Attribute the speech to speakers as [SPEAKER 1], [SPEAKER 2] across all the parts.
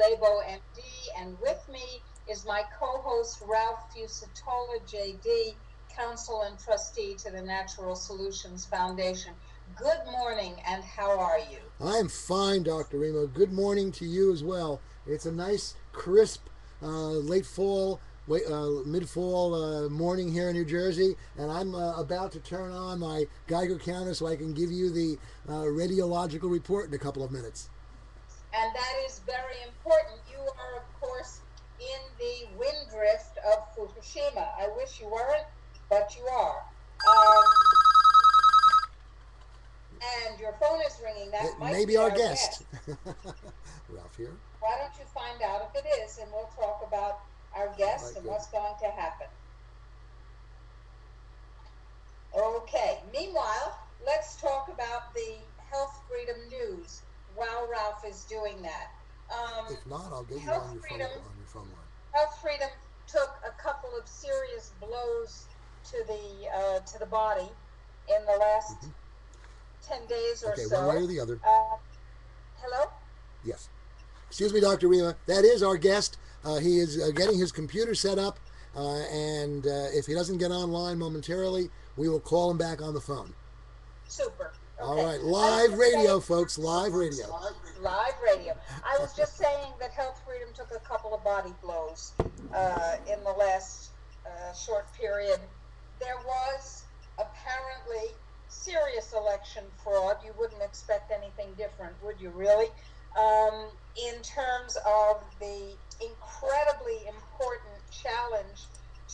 [SPEAKER 1] Rabo, MD, and with me is my co-host, Ralph Fusatola, JD, Counsel and Trustee to the Natural Solutions Foundation. Good morning, and how are you?
[SPEAKER 2] I'm fine, Dr. Remo. Good morning to you as well. It's a nice, crisp, late fall, mid fall morning here in New Jersey, and I'm about to turn on my Geiger counter so I can give you the radiological report in a couple of minutes.
[SPEAKER 1] And that is very important. You are, of course, in the wind drift of Fukushima. I wish you weren't, but you are. And your phone is ringing. That
[SPEAKER 2] It
[SPEAKER 1] might
[SPEAKER 2] may be
[SPEAKER 1] be
[SPEAKER 2] our
[SPEAKER 1] our
[SPEAKER 2] guest.
[SPEAKER 1] guest.
[SPEAKER 2] Ralph here.
[SPEAKER 1] Why don't you find out if it is, and we'll talk about our
[SPEAKER 2] All
[SPEAKER 1] guest
[SPEAKER 2] right,
[SPEAKER 1] and
[SPEAKER 2] good.
[SPEAKER 1] what's going to happen. Okay, meanwhile, let's talk about the Health Freedom News while Ralph is doing that. Um,
[SPEAKER 2] If not, I'll get you
[SPEAKER 1] Health
[SPEAKER 2] on your
[SPEAKER 1] Freedom,
[SPEAKER 2] phone line.
[SPEAKER 1] Health Freedom took a couple of serious blows to the body in the last
[SPEAKER 2] Mm-hmm.
[SPEAKER 1] 10 days or
[SPEAKER 2] Okay, one way or
[SPEAKER 1] so.
[SPEAKER 2] the other.
[SPEAKER 1] Uh, Hello?
[SPEAKER 2] Yes. Excuse me, Dr. Rima. That is our guest. He is getting his computer set up, and if he doesn't get online momentarily, we will call him back on the phone.
[SPEAKER 1] Super.
[SPEAKER 2] All
[SPEAKER 1] Okay.
[SPEAKER 2] right,
[SPEAKER 1] I was
[SPEAKER 2] live
[SPEAKER 1] just saying,
[SPEAKER 2] radio, folks, live radio.
[SPEAKER 1] live radio. I was just saying that Health Freedom took a couple of body blows in the last short period. There was apparently serious election fraud. You wouldn't expect anything different, would you really? In terms of the incredibly important challenge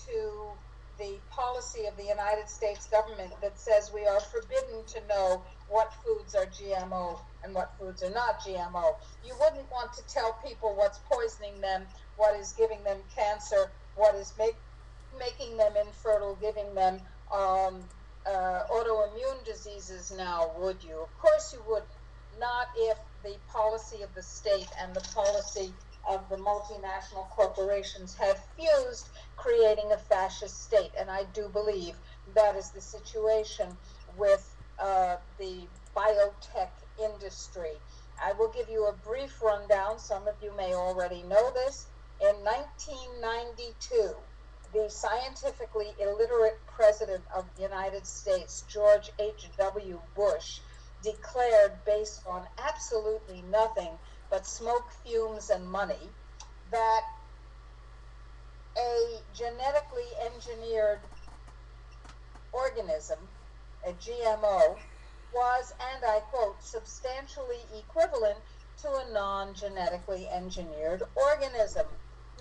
[SPEAKER 1] to the policy of the United States government that says we are forbidden to know what foods are GMO and what foods are not GMO. You wouldn't want to tell people what's poisoning them, what is giving them cancer, what is making them infertile, giving them autoimmune diseases now, would you? Of course you wouldn't. Not if the policy of the state and the policy of the multinational corporations have fused, creating a fascist state. And I do believe that is the situation with the biotech industry. I will give you a brief rundown. Some of you may already know this. In 1992, the scientifically illiterate president of the United States, George H.W. Bush, declared, based on absolutely nothing but smoke, fumes, and money, that a genetically engineered organism, a GMO, was, and I quote, substantially equivalent to a non-genetically engineered organism.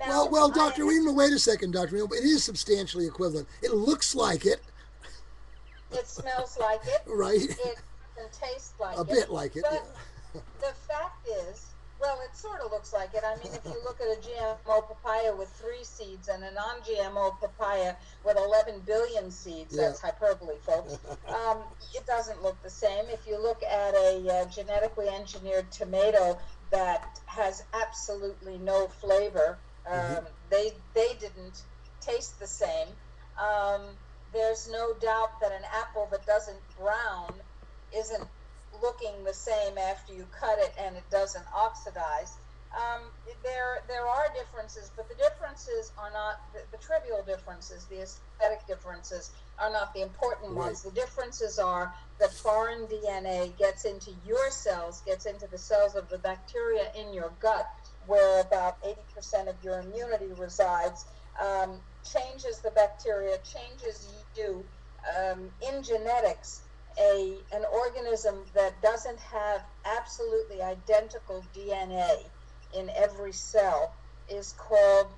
[SPEAKER 1] Now,
[SPEAKER 2] Well, Dr. Rima, wait a second, Dr. Rima. It is substantially equivalent. It looks like it,
[SPEAKER 1] it smells like it,
[SPEAKER 2] right?
[SPEAKER 1] it doesn't taste like
[SPEAKER 2] A
[SPEAKER 1] it,
[SPEAKER 2] bit like it,
[SPEAKER 1] but
[SPEAKER 2] yeah.
[SPEAKER 1] the fact is, well, it sort of looks like it. I mean, if you look at a GMO papaya with 3 seeds and a non-GMO papaya with 11 billion seeds,
[SPEAKER 2] Yeah.
[SPEAKER 1] that's hyperbole, folks, it doesn't look the same. If you look at a genetically engineered tomato that has absolutely no flavor,
[SPEAKER 2] Mm-hmm.
[SPEAKER 1] they didn't taste the same. Um, there's no doubt that an apple that doesn't brown isn't looking the same after you cut it and it doesn't oxidize. There are differences, but the differences are not the trivial differences. The aesthetic differences are not the important
[SPEAKER 2] Right.
[SPEAKER 1] ones. The differences are that foreign DNA gets into your cells, gets into the cells of the bacteria in your gut, where about 80% of your immunity resides, changes the bacteria, changes you. In genetics, an organism that doesn't have absolutely identical DNA in every cell is called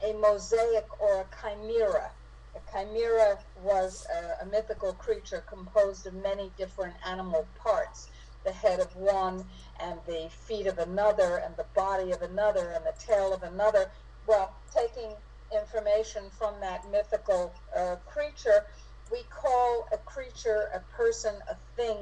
[SPEAKER 1] a mosaic or a chimera. A chimera was a mythical creature composed of many different animal parts, the head of one and the feet of another and the body of another and the tail of another. Well, taking information from that mythical creature, we call a creature, a person, a thing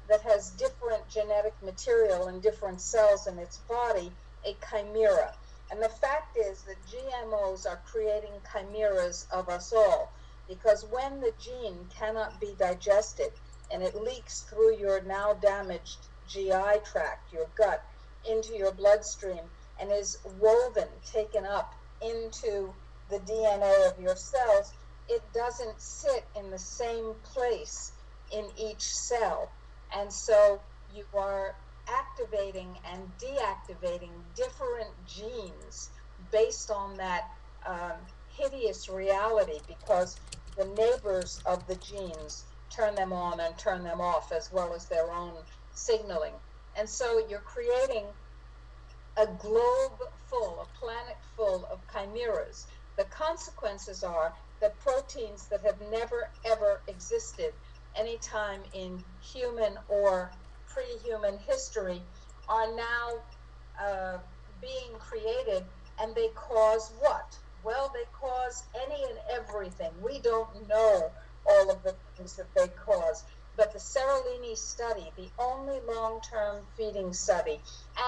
[SPEAKER 1] that has different genetic material and different cells in its body, a chimera. And the fact is that GMOs are creating chimeras of us all, because when the gene cannot be digested and it leaks through your now damaged GI tract, your gut, into your bloodstream, and is woven, taken up into the DNA of your cells, it doesn't sit in the same place in each cell. And so you are activating and deactivating different genes based on that hideous reality, because the neighbors of the genes turn them on and turn them off, as well as their own signaling. And so you're creating a globe full, a planet full of chimeras. The consequences are that proteins that have never ever existed anytime in human or pre-human history are now uh, being created, and they cause what? Well, they cause any and everything. We don't know all of the things that they cause, but the Seralini study, the only long-term feeding study,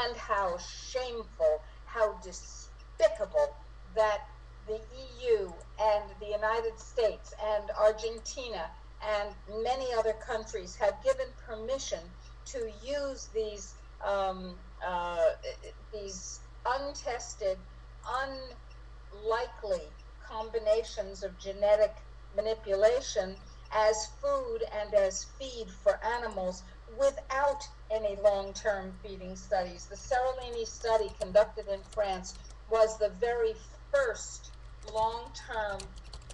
[SPEAKER 1] and how shameful, how despicable that the EU and the United States and Argentina and many other countries have given permission to use um, uh, these untested, unlikely combinations of genetic manipulation as food and as feed for animals without any long-term feeding studies. The Seralini study conducted in France was the very first long-term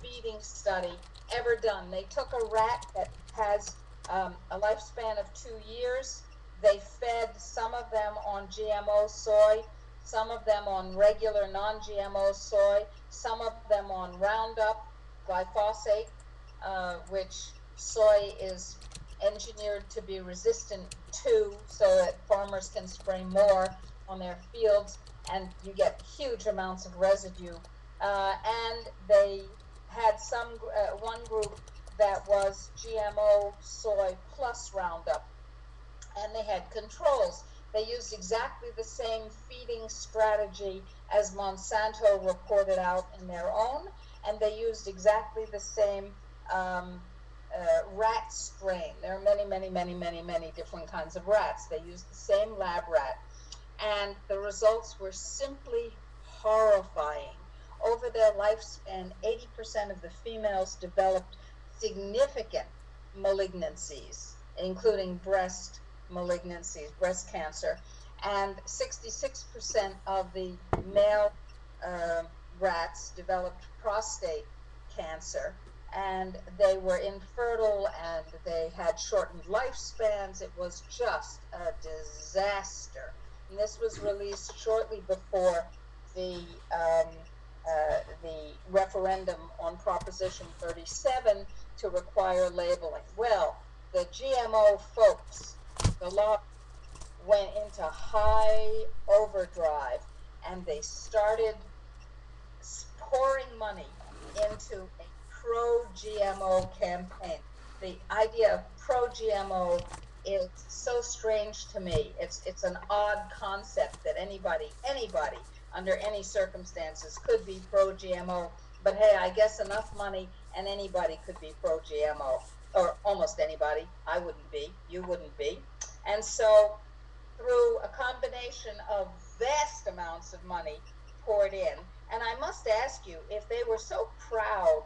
[SPEAKER 1] feeding study ever done. They took a rat that has a lifespan of 2 years. They fed some of them on GMO soy, some of them on regular non-GMO soy, some of them on Roundup, glyphosate, which soy is engineered to be resistant to, so that farmers can spray more on their fields and you get huge amounts of residue. And they had one group that was GMO soy plus Roundup, and they had controls. They used exactly the same feeding strategy as Monsanto reported out in their own, and they used exactly the same um, rat strain. There are many, many, many, many, many different kinds of rats. They used the same lab rat, and the results were simply horrifying. Over their lifespan, 80% of the females developed significant malignancies, including breast malignancies, breast cancer, and 66% of the male uh, rats developed prostate cancer, and they were infertile and they had shortened lifespans. It was just a disaster. And this was released shortly before the the referendum on Proposition 37 to require labeling. Well, the GMO folks, the law, went into high overdrive, and they started pouring money into a pro-GMO campaign. The idea of pro-GMO is so strange to me. It's an odd concept that anybody under any circumstances could be pro-GMO. But hey, I guess enough money and anybody could be pro-GMO, or almost anybody. I wouldn't be. You wouldn't be. And so through a combination of vast amounts of money poured in. And I must ask you, if they were so proud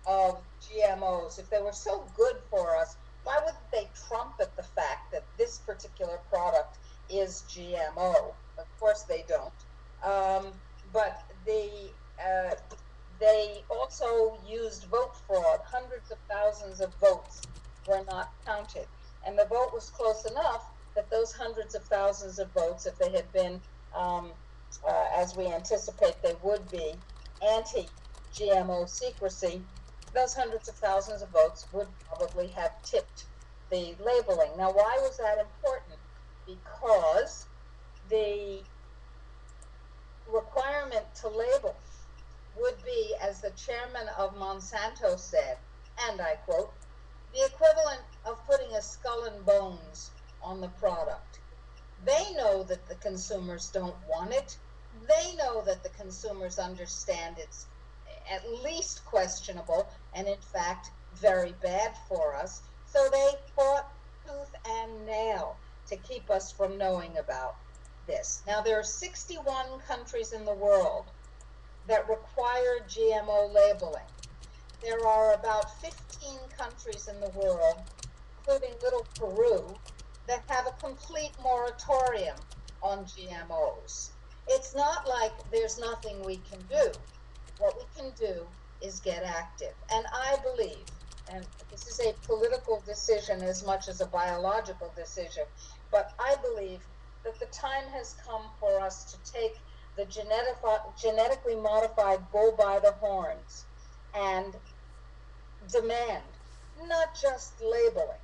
[SPEAKER 1] of GMOs, if they were so good for us, why wouldn't they trumpet the fact that this particular product is GMO? Of course they don't. But uh, they also used vote fraud. Hundreds of thousands of votes were not counted. And the vote was close enough that those hundreds of thousands of votes, if they had been, as we anticipate they would be, anti-GMO secrecy, those hundreds of thousands of votes would probably have tipped the labeling. Now, why was that important? Because the requirement to label would be, as the chairman of Monsanto said, and I quote, the equivalent of putting a skull and bones on the product. They know that the consumers don't want it. They know that the consumers understand it's at least questionable and, in fact, very bad for us. So they fought tooth and nail to keep us from knowing about this. Now, there are 61 countries in the world that require GMO labeling. There are about 15 countries in the world, including little Peru, that have a complete moratorium on GMOs. It's not like there's nothing we can do. What we can do is get active. And I believe, and this is a political decision as much as a biological decision, but I believe that the time has come for us to take the genetically modified bull by the horns and demand not just labeling,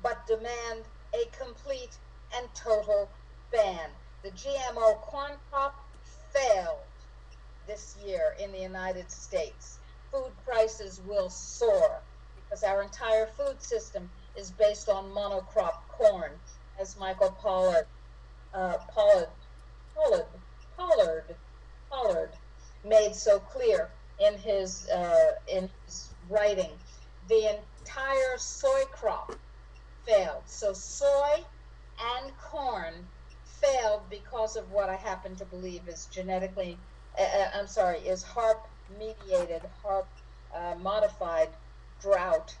[SPEAKER 1] but demand a complete and total ban. The GMO corn crop failed this year in the United States. Food prices will soar because our entire food system is based on monocrop corn, as Michael Pollard, Pollard, Pollard, Pollard made so clear in his writing. The entire soy crop failed. So soy and corn failed because of what I happen to believe is genetically, I'm sorry, is HARP mediated, HARP modified drought.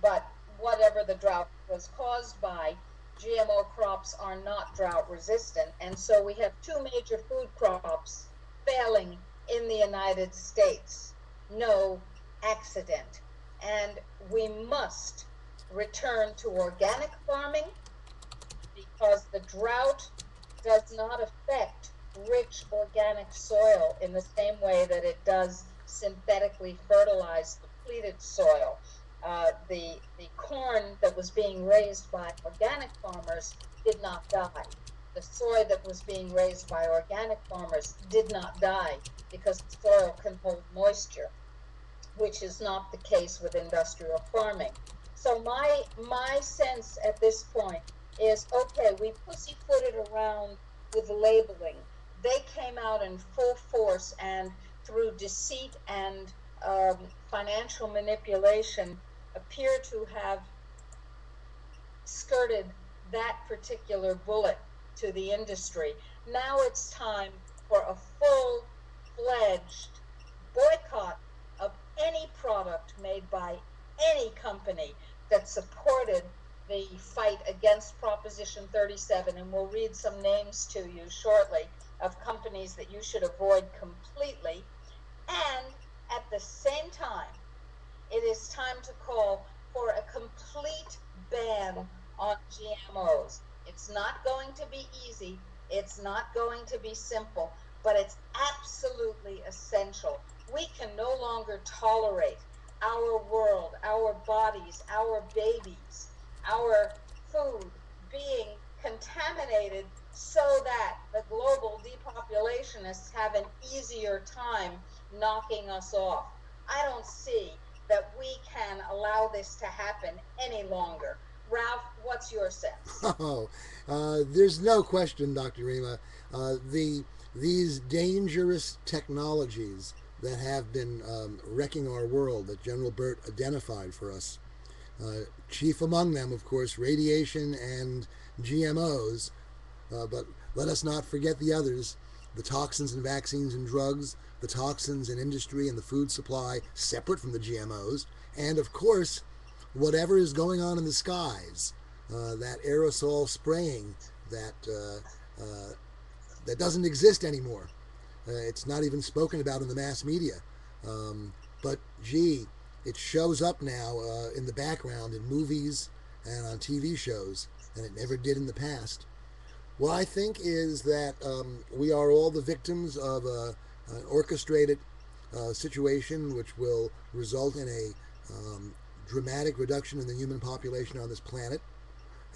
[SPEAKER 1] But whatever the drought was caused by, GMO crops are not drought resistant. And so we have two major food crops failing in the United States. No accident. And we must return to organic farming because the drought does not affect rich organic soil in the same way that it does synthetically fertilized depleted soil. The corn that was being raised by organic farmers did not die. The soy that was being raised by organic farmers did not die because the soil can hold moisture, which is not the case with industrial farming. So my sense at this point is, okay, we pussyfooted around with labeling. They came out in full force and through deceit and financial manipulation appear to have skirted that particular bullet to the industry. Now it's time for a full-fledged boycott of any product made by any company that supported the fight against Proposition 37. And we'll read some names to you shortly of companies that you should avoid completely. And at the same time, it is time to call for a complete ban on GMOs. It's not going to be easy. It's not going to be simple, but it's absolutely essential. We can no longer tolerate our world, our bodies, our babies, our food being contaminated so that the global depopulationists have an easier time knocking us off. I don't see that we can allow this to happen any longer. Ralph, what's your sense?
[SPEAKER 2] Oh, there's no question, Dr. Rima. These dangerous technologies that have been wrecking our world that General Burt identified for us, chief among them, of course, radiation and GMOs, but let us not forget the others, the toxins in vaccines and drugs, the toxins in industry and the food supply, separate from the GMOs, and of course, whatever is going on in the skies, that aerosol spraying that doesn't exist anymore. It's not even spoken about in the mass media. But gee, it shows up now in the background in movies and on TV shows, and it never did in the past. What I think is that we are all the victims of an orchestrated situation which will result in a dramatic reduction in the human population on this planet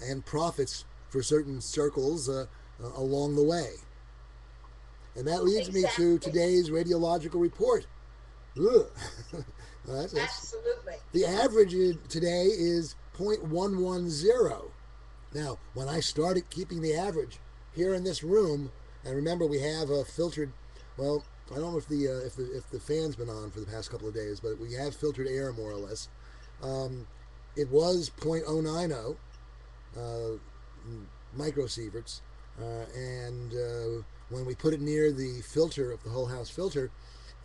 [SPEAKER 2] and profits for certain circles along the way. And that leads me to
[SPEAKER 1] Exactly.
[SPEAKER 2] today's radiological report. Ugh.
[SPEAKER 1] Absolutely.
[SPEAKER 2] The average today is 0.110. Now, when I started keeping the average here in this room, and remember we have a filtered, well, I don't know if the fan's been on for the past couple of days, but we have filtered air more or less. It was 0.090 microsieverts, And when we put it near the filter of the whole house filter,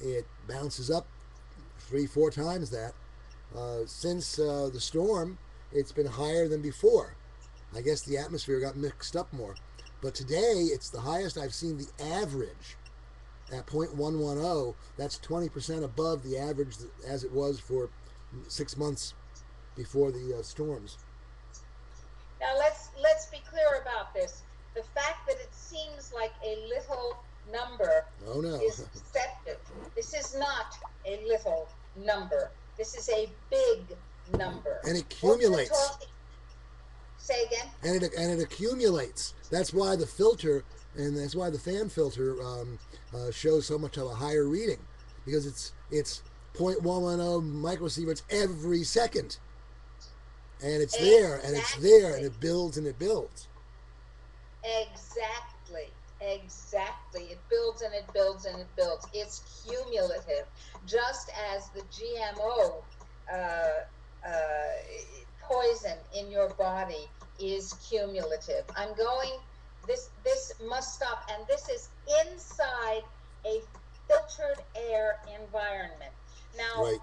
[SPEAKER 2] it bounces up 3, 4 times that. Since the storm, it's been higher than before. I guess the atmosphere got mixed up more. But today, it's the highest I've seen the average at 0.110. That's 20% above the average as it was for 6 months before the storms.
[SPEAKER 1] Now let's be clear about this. The fact that it seems like a little number
[SPEAKER 2] Oh no.
[SPEAKER 1] is deceptive. This is not a little number. This is a big number.
[SPEAKER 2] And it
[SPEAKER 1] What we're
[SPEAKER 2] accumulates.
[SPEAKER 1] talking, say again?
[SPEAKER 2] And it accumulates. That's why the filter, and that's why the fan filter shows so much of a higher reading, because it's 0.110 microsieverts every second, and it's there, and it's there, and
[SPEAKER 1] Exactly.
[SPEAKER 2] it builds and it builds.
[SPEAKER 1] Exactly. Exactly. It builds and it builds and it builds. It's cumulative. Just as the GMO uh, uh, poison in your body is cumulative. This must stop. And this is inside a filtered air environment. Now,
[SPEAKER 2] Right.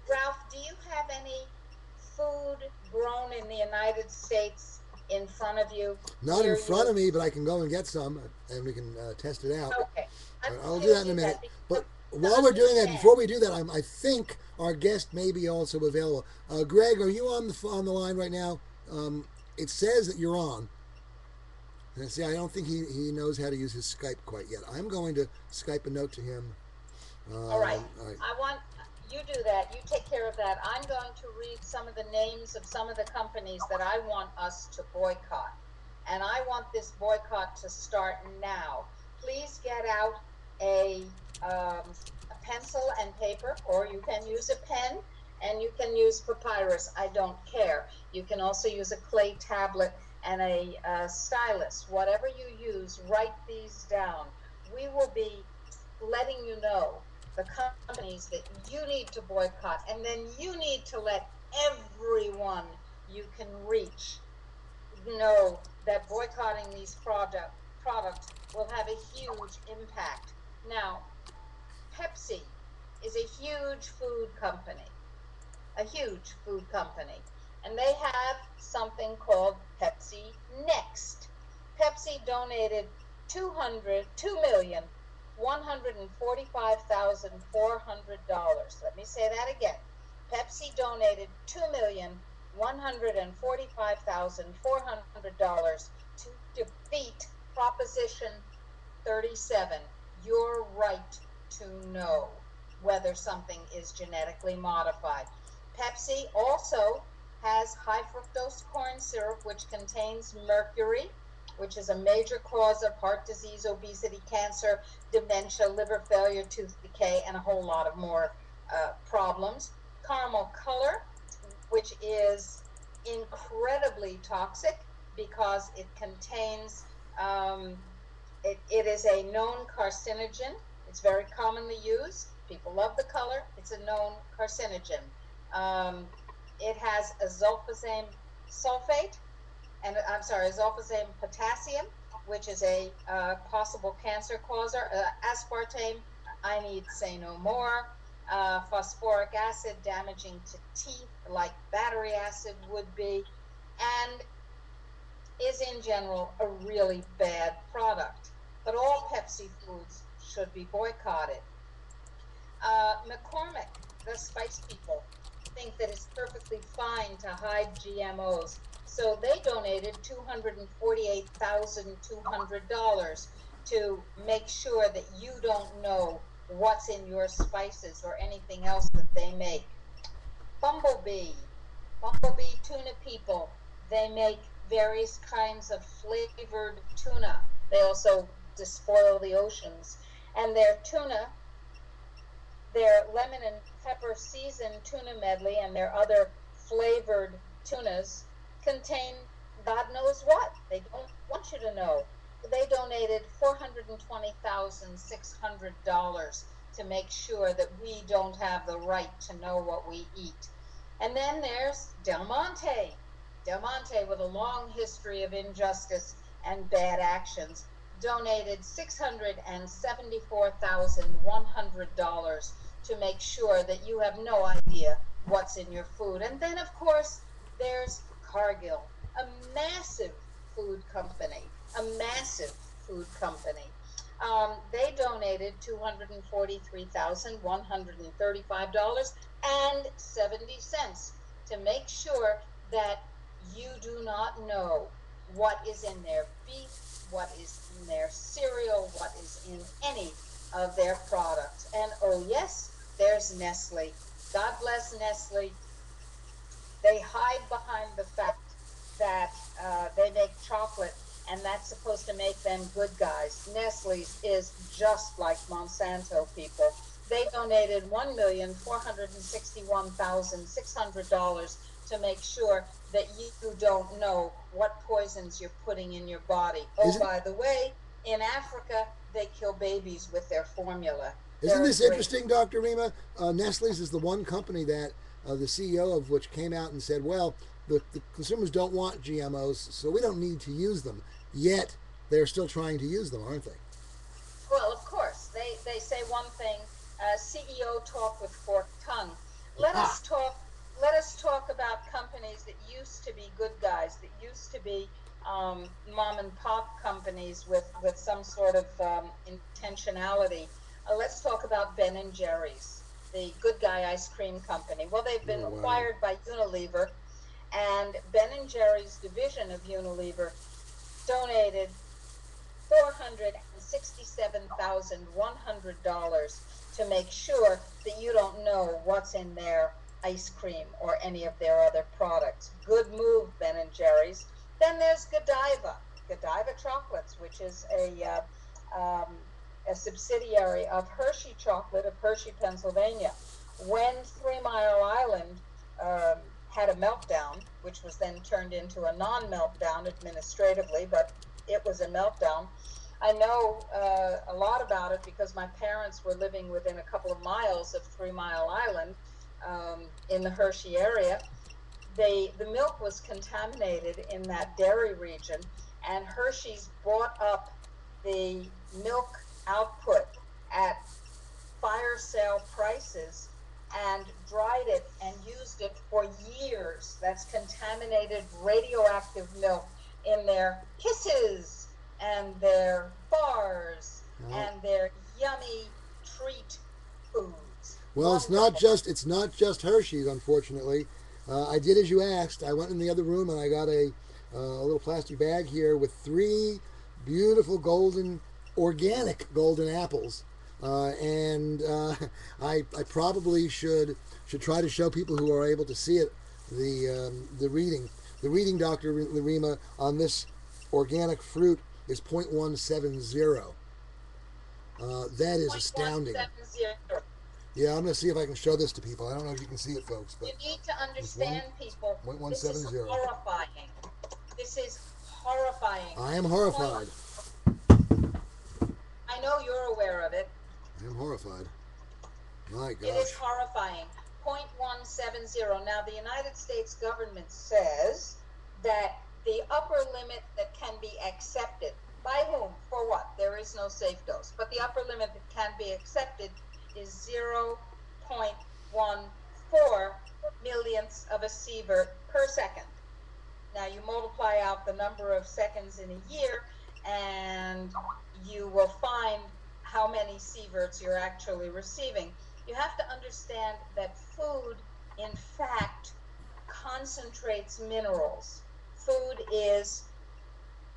[SPEAKER 1] Ralph, do you have any food grown in the United States in front of you,
[SPEAKER 2] Not in
[SPEAKER 1] near
[SPEAKER 2] front
[SPEAKER 1] you?
[SPEAKER 2] of me, but I can go and get some, and we can test it out.
[SPEAKER 1] Okay, I'm
[SPEAKER 2] I'll
[SPEAKER 1] going
[SPEAKER 2] do
[SPEAKER 1] to
[SPEAKER 2] that in a
[SPEAKER 1] do
[SPEAKER 2] minute.
[SPEAKER 1] that because
[SPEAKER 2] But
[SPEAKER 1] to
[SPEAKER 2] while we're doing that,
[SPEAKER 1] understand.
[SPEAKER 2] before we do that, I think our guest may be also available. Greg, are you on the line right now? It says that you're on. And see, I don't think he knows how to use his Skype quite yet. I'm going to Skype a note to him.
[SPEAKER 1] All right,
[SPEAKER 2] All right.
[SPEAKER 1] I want you do that. You take care of that. I'm going to read some of the names of some of the companies that I want us to boycott. And I want this boycott to start now. Please get out a, a pencil and paper, or you can use a pen and you can use papyrus. I don't care. You can also use a clay tablet and a stylus. Whatever you use, write these down. We will be letting you know the companies that you need to boycott, and then you need to let everyone you can reach know that boycotting these products will have a huge impact. Now, Pepsi is a huge food company, a huge food company, and they have something called Pepsi Next. Pepsi donated 2,145,400. Let me say that again. Pepsi donated $2,145,400 to defeat Proposition 37, your right to know whether something is genetically modified. Pepsi also has high fructose corn syrup, which contains mercury, which is a major cause of heart disease, obesity, cancer, dementia, liver failure, tooth decay, and a whole lot of more problems. Caramel color, which is incredibly toxic because it contains, um, it is a known carcinogen. It's very commonly used. People love the color. It's a known carcinogen. Um, it has azolfazane sulfate, and I'm sorry, sulfazane potassium, which is a possible cancer causer. Aspartame, I need say no more. Phosphoric acid, damaging to teeth, like battery acid would be, and is in general a really bad product. But all Pepsi foods should be boycotted. McCormick, the spice people, think that it's perfectly fine to hide GMOs. So they donated $248,200 to make sure that you don't know what's in your spices or anything else that they make. Bumblebee, Bumblebee tuna people, they make various kinds of flavored tuna. They also despoil the oceans. And their tuna, their lemon and pepper seasoned tuna medley and their other flavored tunas contain God knows what. They don't want you to know. They donated $420,600 to make sure that we don't have the right to know what we eat. And then there's Del Monte. Del Monte, with a long history of injustice, and bad actions, donated $674,100 to make sure that you have no idea what's in your food. And then, of course, there's Cargill, a massive food company, a massive food company. They donated $243,135.70 to make sure that you do not know what is in their beef, what is in their cereal, what is in any of their products. And oh, yes, there's Nestle. God bless Nestle. They hide behind the fact that they make chocolate and that's supposed to make them good guys. Nestle's is just like Monsanto, people. They donated $1,461,600 to make sure that you don't know what poisons you're putting in your body. Oh,
[SPEAKER 2] Isn't
[SPEAKER 1] by the way, in Africa, they kill babies with their formula.
[SPEAKER 2] isn't
[SPEAKER 1] Very
[SPEAKER 2] this
[SPEAKER 1] great.
[SPEAKER 2] interesting, Dr. Rima? Nestle's is the one company that the CEO of which came out and said, well, the consumers don't want GMOs, so we don't need to use them. Yet they're still trying to use them, aren't they?
[SPEAKER 1] Well, of course, they say one thing, CEO talk with forked tongue. Let
[SPEAKER 2] Ah,
[SPEAKER 1] us talk. Let us talk about companies that used to be good guys, that used to be mom and pop companies with some sort of intentionality. Let's talk about Ben and Jerry's, the good guy ice cream company. Well, they've been
[SPEAKER 2] oh, wow.
[SPEAKER 1] acquired by Unilever, and Ben and Jerry's division of Unilever donated $467,100 to make sure that you don't know what's in their ice cream or any of their other products. Good move, Ben and Jerry's. Then there's Godiva Chocolates, which is a subsidiary of Hershey Chocolate of Hershey, Pennsylvania. When 3 Mile Island had a meltdown, which was then turned into a non meltdown administratively, but it was a meltdown. I know a lot about it because my parents were living within a couple of miles of 3 Mile Island in the Hershey area. The milk was contaminated in that dairy region, and Hershey's bought up the milk output at fire sale prices and dried it and used it for years. That's contaminated radioactive milk in their kisses and their bars
[SPEAKER 2] Well,
[SPEAKER 1] and their yummy treat foods.
[SPEAKER 2] well,
[SPEAKER 1] Wonderful.
[SPEAKER 2] it's not just Hershey's, unfortunately. I did as you asked. I went in the other room and I got a little plastic bag here with three beautiful golden, organic golden apples. And I probably should try to show people who are able to see it the reading, Dr. Rima, on this organic fruit is 0.170. That is astounding.
[SPEAKER 1] 0.170.
[SPEAKER 2] Yeah, I'm going to see if I can show this to people. I don't know if you can see it, folks, but
[SPEAKER 1] You need to
[SPEAKER 2] it's one
[SPEAKER 1] understand, people,
[SPEAKER 2] point one
[SPEAKER 1] this is
[SPEAKER 2] seven zero.
[SPEAKER 1] horrifying. This is horrifying.
[SPEAKER 2] I am
[SPEAKER 1] Point,
[SPEAKER 2] horrified.
[SPEAKER 1] I know you're aware of it.
[SPEAKER 2] I am horrified. My
[SPEAKER 1] It is
[SPEAKER 2] gosh.
[SPEAKER 1] horrifying. 0.170. Now, the United States government says that the upper limit that can be accepted, by whom? For what? There is no safe dose. But the upper limit that can be accepted is 0.14 millionths of a sievert per second. Now, you multiply out the number of seconds in a year, and you will find how many sieverts you're actually receiving. You have to understand that food, in fact, concentrates minerals. Food is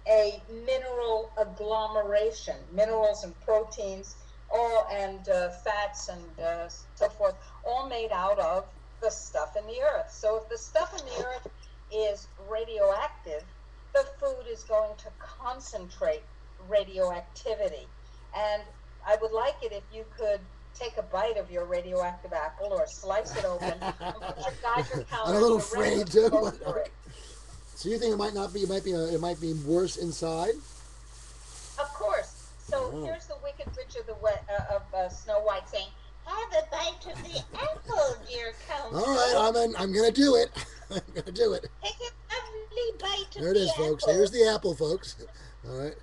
[SPEAKER 1] a mineral agglomeration, minerals and proteins, all and fats and so forth, all made out of the stuff in the earth. So if the stuff in the earth is radioactive, the food is going to concentrate radioactivity. And I would like it if you could take a bite of your radioactive apple or slice it open and put your Geiger
[SPEAKER 2] I'm a
[SPEAKER 1] counter
[SPEAKER 2] little
[SPEAKER 1] to rest
[SPEAKER 2] afraid
[SPEAKER 1] and
[SPEAKER 2] to.
[SPEAKER 1] go
[SPEAKER 2] But
[SPEAKER 1] through
[SPEAKER 2] okay.
[SPEAKER 1] it.
[SPEAKER 2] So you think it might not be? It might be worse inside.
[SPEAKER 1] Of course. So
[SPEAKER 2] Oh.
[SPEAKER 1] here's the Wicked Witch of Snow White saying, "Have a bite of the apple, dear
[SPEAKER 2] All right,
[SPEAKER 1] counsel.
[SPEAKER 2] I'm gonna do it. I'm gonna do it.
[SPEAKER 1] Take a lovely bite of
[SPEAKER 2] There it
[SPEAKER 1] the
[SPEAKER 2] is, folks. There's
[SPEAKER 1] apple."
[SPEAKER 2] the apple, folks. All right.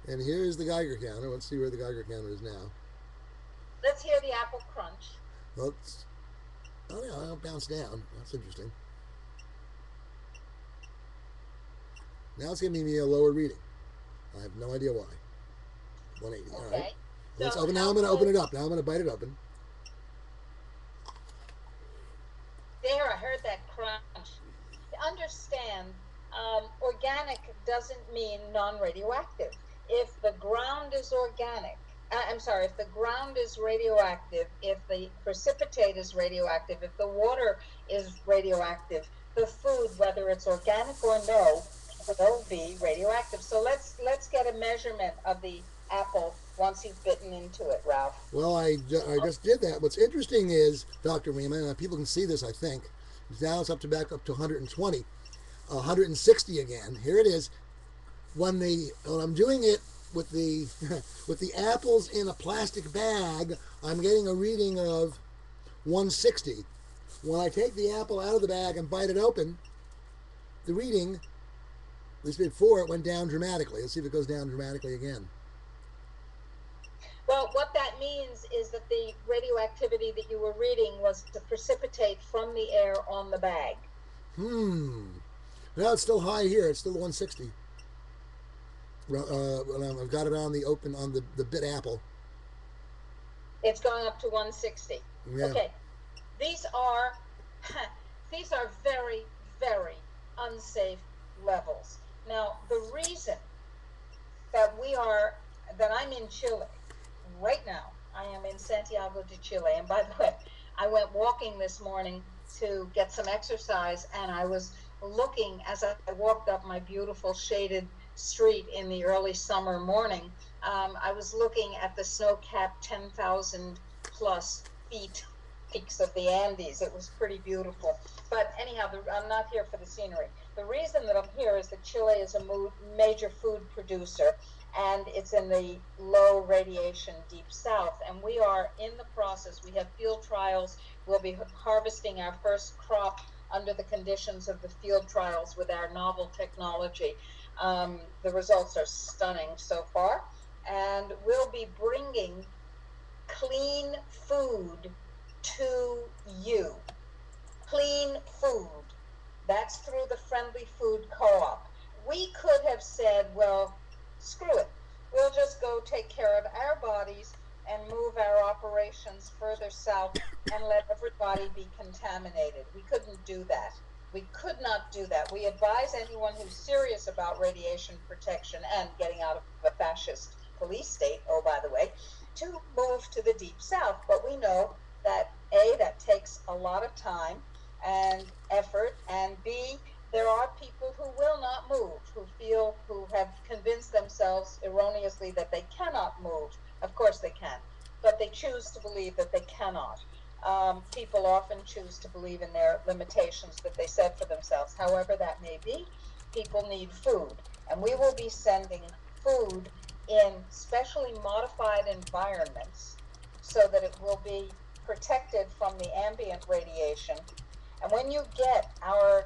[SPEAKER 2] And here's the Geiger counter. Let's see where the Geiger counter is now.
[SPEAKER 1] Let's hear the apple crunch.
[SPEAKER 2] Let's. Oh yeah, it'll bounce down. That's interesting. Now it's giving me a lower reading. I have no idea why. 180. All right.
[SPEAKER 1] Okay.
[SPEAKER 2] Let's
[SPEAKER 1] So
[SPEAKER 2] open. Now
[SPEAKER 1] how
[SPEAKER 2] I'm going to open
[SPEAKER 1] close?
[SPEAKER 2] it up. Now I'm going to bite it open.
[SPEAKER 1] There, I heard that crunch. Understand, organic doesn't mean non-radioactive. If the ground is organic, I'm sorry, if the ground is radioactive, if the precipitate is radioactive, if the water is radioactive, the food, whether it's organic or no, will be radioactive. So let's get a measurement of the apple once you've bitten into it, Ralph.
[SPEAKER 2] Well, I just did that. What's interesting is, Dr. Riemann, and people can see this, I think. Now it's up to back up to 120, 160 again. Here it is. When I'm doing it with the with the apples in a plastic bag, I'm getting a reading of 160. When I take the apple out of the bag and bite it open, the reading, at least before, it went down dramatically. Let's see if it goes down dramatically again.
[SPEAKER 1] Well, what that means is that the radioactivity that you were reading was to precipitate from the air on the bag.
[SPEAKER 2] Hmm. No, it's still high here. It's still 160. I've got it on the open on the bit apple.
[SPEAKER 1] It's going up to 160.
[SPEAKER 2] Yeah.
[SPEAKER 1] Okay. These are these are very, very unsafe levels. Now, the reason that I'm in Chile right now. I am in Santiago de Chile. And by the way, I went walking this morning to get some exercise, and I was looking as I walked up my beautiful shaded street in the early summer morning. I was looking at the snow-capped 10,000 plus feet peaks of the Andes. It was pretty beautiful. But anyhow, I'm not here for the scenery. The reason that I'm here is that Chile is a major food producer, and it's in the low radiation deep south. And we are in the process. We have field trials. We'll be harvesting our first crop under the conditions of the field trials with our novel technology. The results are stunning so far. And we'll be bringing clean food to you. Clean food. That's through the Friendly Food Co-op. We could have said, well, screw it. We'll just go take care of our bodies and move our operations further south and let everybody be contaminated. We couldn't do that. We could not do that. We advise anyone who's serious about radiation protection and getting out of a fascist police state, oh, by the way, to move to the deep south. But we know that A, that takes a lot of time and effort, and B, there are people who will not move, who have convinced themselves erroneously that they cannot move. Of course they can, but they choose to believe that they cannot. People often choose to believe in their limitations that they set for themselves. However that may be, people need food, and we will be sending food in specially modified environments so that it will be protected from the ambient radiation. And when you get our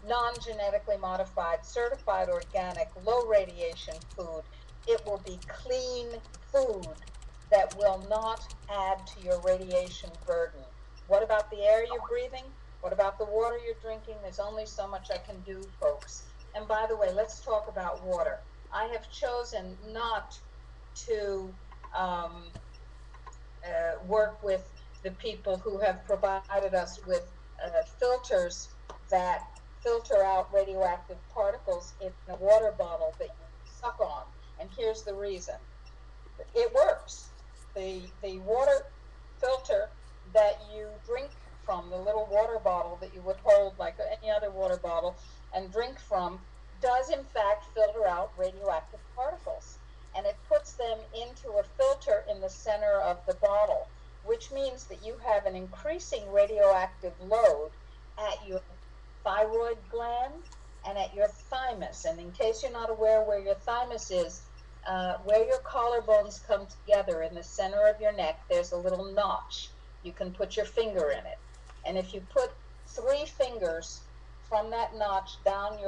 [SPEAKER 1] non-genetically modified, certified organic, low radiation food, it will be clean food that will not add to your radiation burden. What about the air you're breathing? What about the water you're drinking? There's only so much I can do, folks. And by the way, let's talk about water. I have chosen not to work with the people who have provided us with filters that filter out radioactive particles in a water bottle that you suck on. And here's the reason. It works. The water filter that you drink from, the little water bottle that you would hold like any other water bottle and drink from, does in fact filter out radioactive particles. And it puts them into a filter in the center of the bottle, which means that you have an increasing radioactive load at your thyroid gland and at your thymus. And in case you're not aware where your thymus is, where your collarbones come together in the center of your neck, there's a little notch. You can put your finger in it. And if you put 3 fingers from that notch down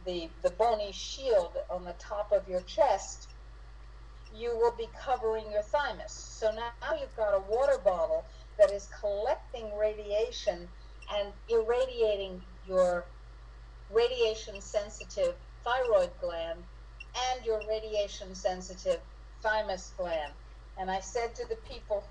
[SPEAKER 1] the bony shield on the top of your chest, you will be covering your thymus. So now you've got a water bottle that is collecting radiation and irradiating your radiation sensitive thyroid gland and your radiation sensitive thymus gland. And I said to the people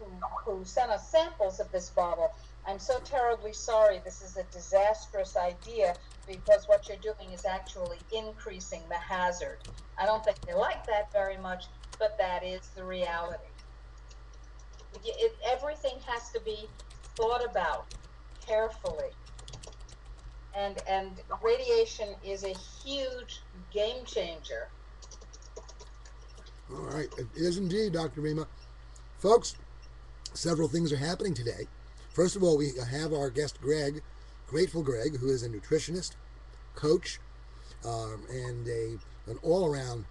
[SPEAKER 1] who sent us samples of this bottle, I'm so terribly sorry, this is a disastrous idea because what you're doing is actually increasing the hazard. I don't think they like that very much, but that is the reality. Everything has to be thought about carefully. And radiation is a huge game changer.
[SPEAKER 2] All right, it is indeed, Dr. Rima. Folks, several things are happening today. First of all, we have our guest Greg, Grateful Greg, who is a nutritionist, coach, and an all-around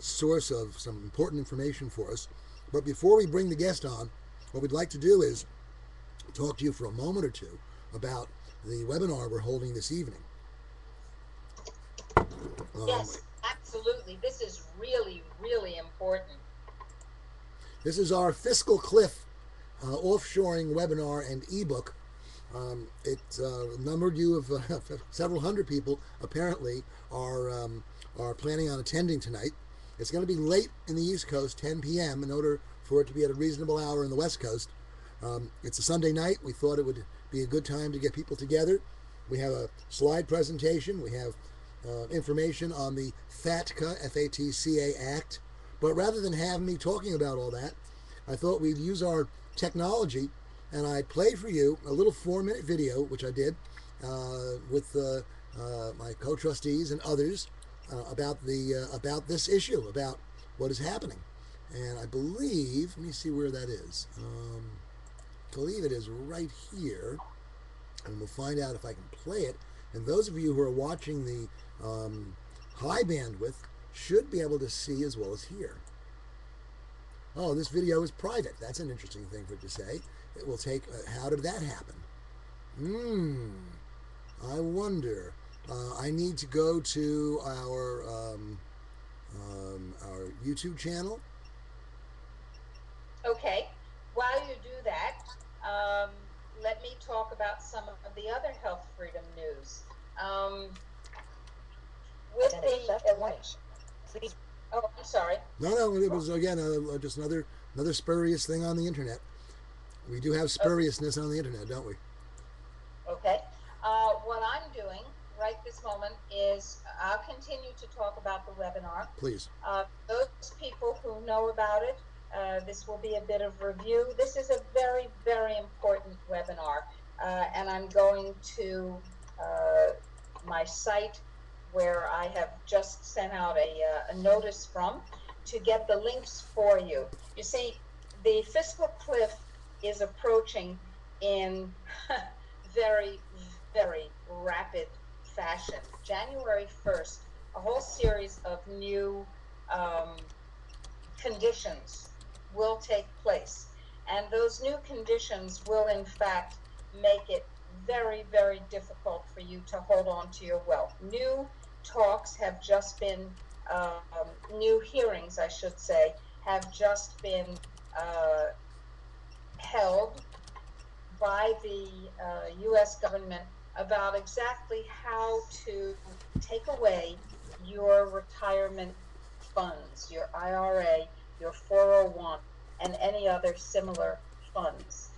[SPEAKER 2] source of some important information for us. But before we bring the guest on, what we'd like to do is talk to you for a moment or two about the webinar we're holding this evening.
[SPEAKER 1] Yes, absolutely. This is really, really important.
[SPEAKER 2] This is our Fiscal Cliff offshoring webinar and ebook. It numbered you of several hundred people apparently are planning on attending tonight. It's going to be late in the East Coast, 10 p.m. in order for it to be at a reasonable hour in the West Coast. It's a Sunday night. We thought it would be a good time to get people together. We have a slide presentation. We have information on the FATCA, F-A-T-C-A Act. But rather than have me talking about all that, I thought we'd use our technology and I'd play for you a little 4-minute video, which I did with my co-trustees and others about this issue, about what is happening. And I believe, let me see where that is. I believe it is right here, and we'll find out if I can play it. And those of you who are watching the high bandwidth should be able to see as well as hear. Oh, this video is private. That's an interesting thing for it to say. It will take, how did that happen? I wonder. I need to go to our YouTube channel.
[SPEAKER 1] Okay, while you do that, let me talk about some of the other health freedom news. With the election. Oh, I'm sorry.
[SPEAKER 2] No, it was again just another spurious thing on the internet. We do have spuriousness on the internet, don't we?
[SPEAKER 1] Okay. What I'm doing right this moment is I'll continue to talk about the webinar.
[SPEAKER 2] Please.
[SPEAKER 1] Those people who know about it, this will be a bit of review. This is a very, very important webinar, and I'm going to my site where I have just sent out a notice from to get the links for you. You see, the fiscal cliff is approaching in very, very rapid fashion. January 1st, a whole series of new conditions will take place. And those new conditions will, in fact, make it very, very difficult for you to hold on to your wealth. New talks have just been, new hearings, I should say, have just been held by the U.S. government about exactly how to take away your retirement funds, your IRA, your 401, and any other similar funds.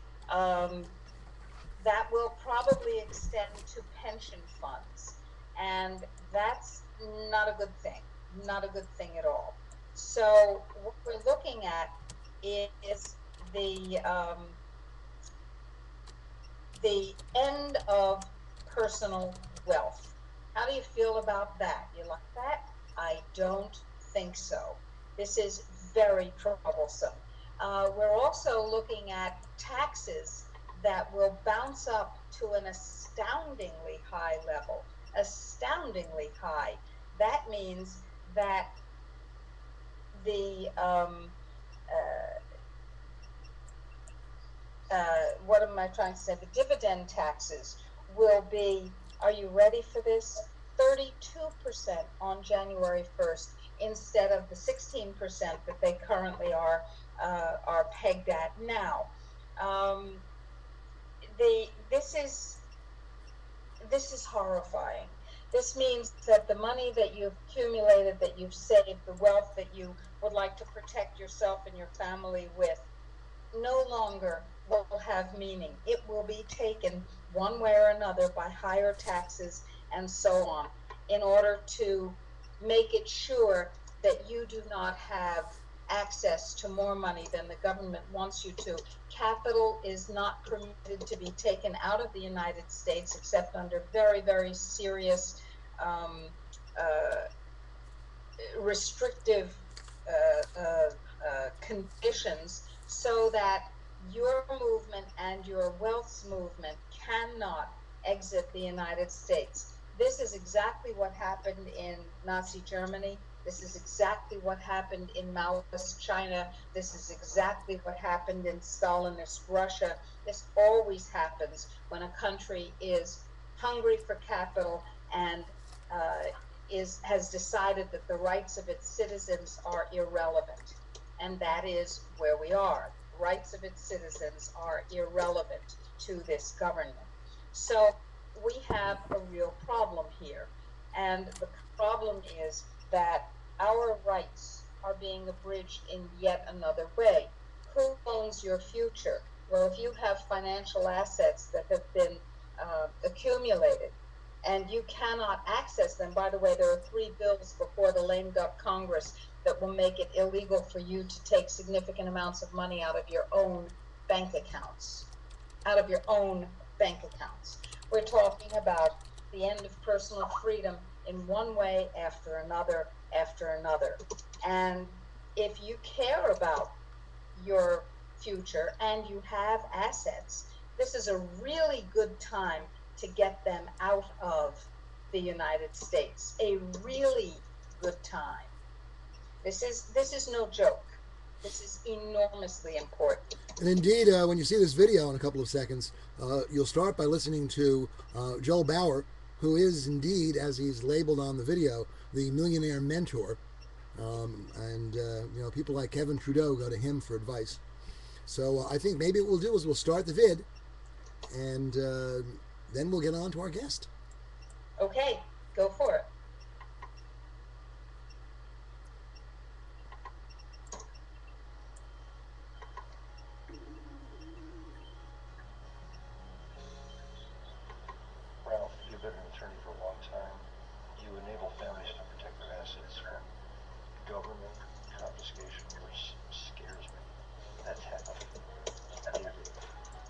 [SPEAKER 1] That will probably extend to pension funds, and that's not a good thing, not a good thing at all. So what we're looking at is the end of personal wealth. How do you feel about that? You like that? I don't think so. This is very troublesome. We're also looking at taxes that will bounce up to an astoundingly high level. Astoundingly high. That means that the what am I trying to say? The dividend taxes will be, are you ready for this? 32% on January 1st instead of the 16% that they currently are pegged at now. Um, this is horrifying. This means that the money that you've accumulated, that you've saved, the wealth that you would like to protect yourself and your family with, no longer will have meaning. It will be taken one way or another by higher taxes and so on in order to make it sure that you do not have access to more money than the government wants you to. Capital is not permitted to be taken out of the United States except under very, very serious um, uh, restrictive conditions, so that your movement and your wealth's movement cannot exit the United States. This is exactly what happened in Nazi Germany. This is exactly what happened in Maoist China. This is exactly what happened in Stalinist Russia. This always happens when a country is hungry for capital and has decided that the rights of its citizens are irrelevant. And that is where we are. The rights of its citizens are irrelevant to this government. So we have a real problem here. And the problem is that our rights are being abridged in yet another way. Who owns your future? Well, if you have financial assets that have been accumulated, and you cannot access them. By the way, there are 3 bills before the lame duck Congress that will make it illegal for you to take significant amounts of money out of your own bank accounts. Out of your own bank accounts. We're talking about the end of personal freedom in one way after another after another. And if you care about your future and you have assets, this is a really good time to get them out of the United States. A really good time. This is no joke. This is enormously important.
[SPEAKER 2] And indeed, when you see this video in a couple of seconds, you'll start by listening to Joel Bauer, who is indeed, as he's labeled on the video, the millionaire mentor. And people like Kevin Trudeau go to him for advice. So I think maybe what we'll do is we'll start the vid, and then we'll get on to our guest.
[SPEAKER 1] Okay, go for it.
[SPEAKER 3] Ralph, you've been an attorney for a long time. You enable families to protect their assets from government confiscation, which scares me. That's happening. I need it.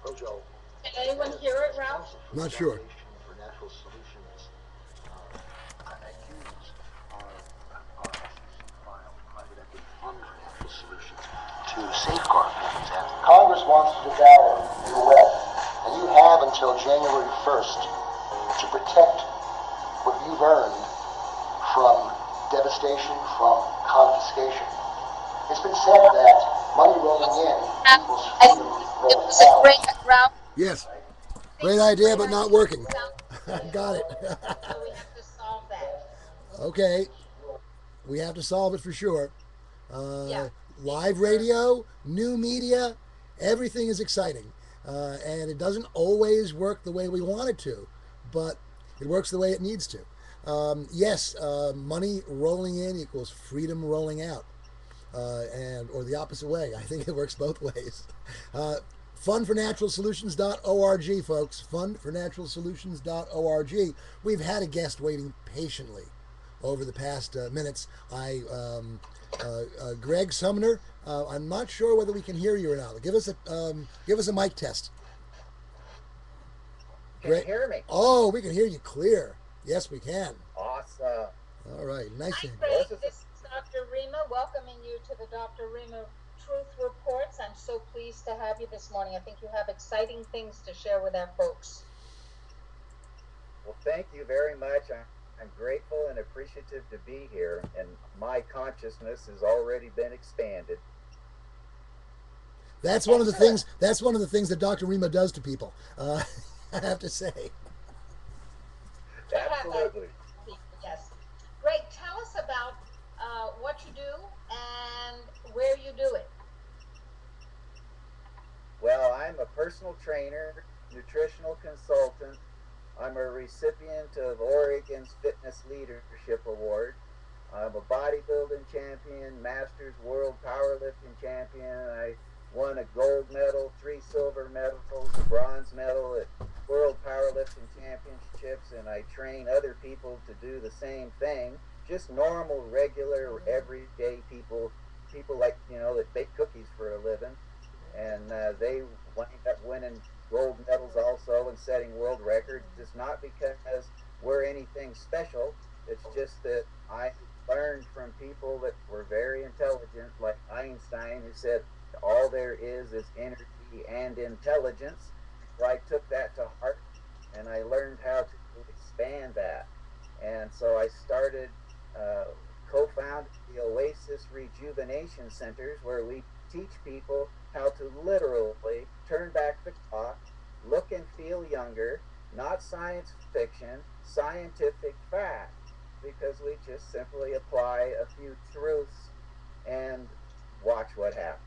[SPEAKER 3] Oh, Joe.
[SPEAKER 1] Can anyone hear it, Ralph?
[SPEAKER 2] Not sure.
[SPEAKER 3] For Natural Solutions, accused our SEC filed private equity fund for Natural Solutions to safeguard these assets. Congress wants to devour your wealth, and you have until January 1st to protect what you've earned from devastation, from confiscation. It's been said that money rolling in equals freedom rolling out.
[SPEAKER 1] Great, Ralph.
[SPEAKER 2] Yes. Great idea, but not working. Got it.
[SPEAKER 1] So we have to solve that.
[SPEAKER 2] Okay. We have to solve it for sure.
[SPEAKER 1] Yeah.
[SPEAKER 2] Live radio, new media, everything is exciting. And it doesn't always work the way we want it to, but it works the way it needs to. Yes, money rolling in equals freedom rolling out. Or the opposite way. I think it works both ways. Fundfornaturalsolutions.org, folks. Fundfornaturalsolutions.org. We've had a guest waiting patiently over the past minutes. Greg Sumner. I'm not sure whether we can hear you or not. Give us a mic test.
[SPEAKER 4] Can you hear me?
[SPEAKER 2] Oh, we can hear you clear. Yes, we can.
[SPEAKER 4] Awesome.
[SPEAKER 2] All right. Nice.
[SPEAKER 1] Hi, Greg. This is Dr. Rima, welcoming you to the Dr. Rima Truth Reports. I'm so pleased to have you this morning. I think you have exciting things to share with our folks.
[SPEAKER 4] Well, thank you very much. I'm grateful and appreciative to be here, and my consciousness has already been expanded.
[SPEAKER 2] That's one of the things. That's one of the things that Dr. Rima does to people. I have to say.
[SPEAKER 4] Absolutely.
[SPEAKER 1] what you do and where you do it.
[SPEAKER 4] Well, I'm a personal trainer, nutritional consultant. I'm a recipient of Oregon's Fitness Leadership Award. I'm a bodybuilding champion, Masters World Powerlifting champion. I won a gold medal, 3 silver medals, a bronze medal at World Powerlifting Championships, and I train other people to do the same thing. Just normal, regular, everyday people, people like, that bake cookies for a living. And they wind up winning gold medals also and setting world records. It's not because we're anything special. It's just that I learned from people that were very intelligent, like Einstein, who said all there is energy and intelligence. So I took that to heart and I learned how to expand that. And so I started, uh, co-founded the Oasis Rejuvenation Centers, where we teach people how to literally turn back the clock, look and feel younger, not science fiction, scientific fact, because we just simply apply a few truths and watch what happens.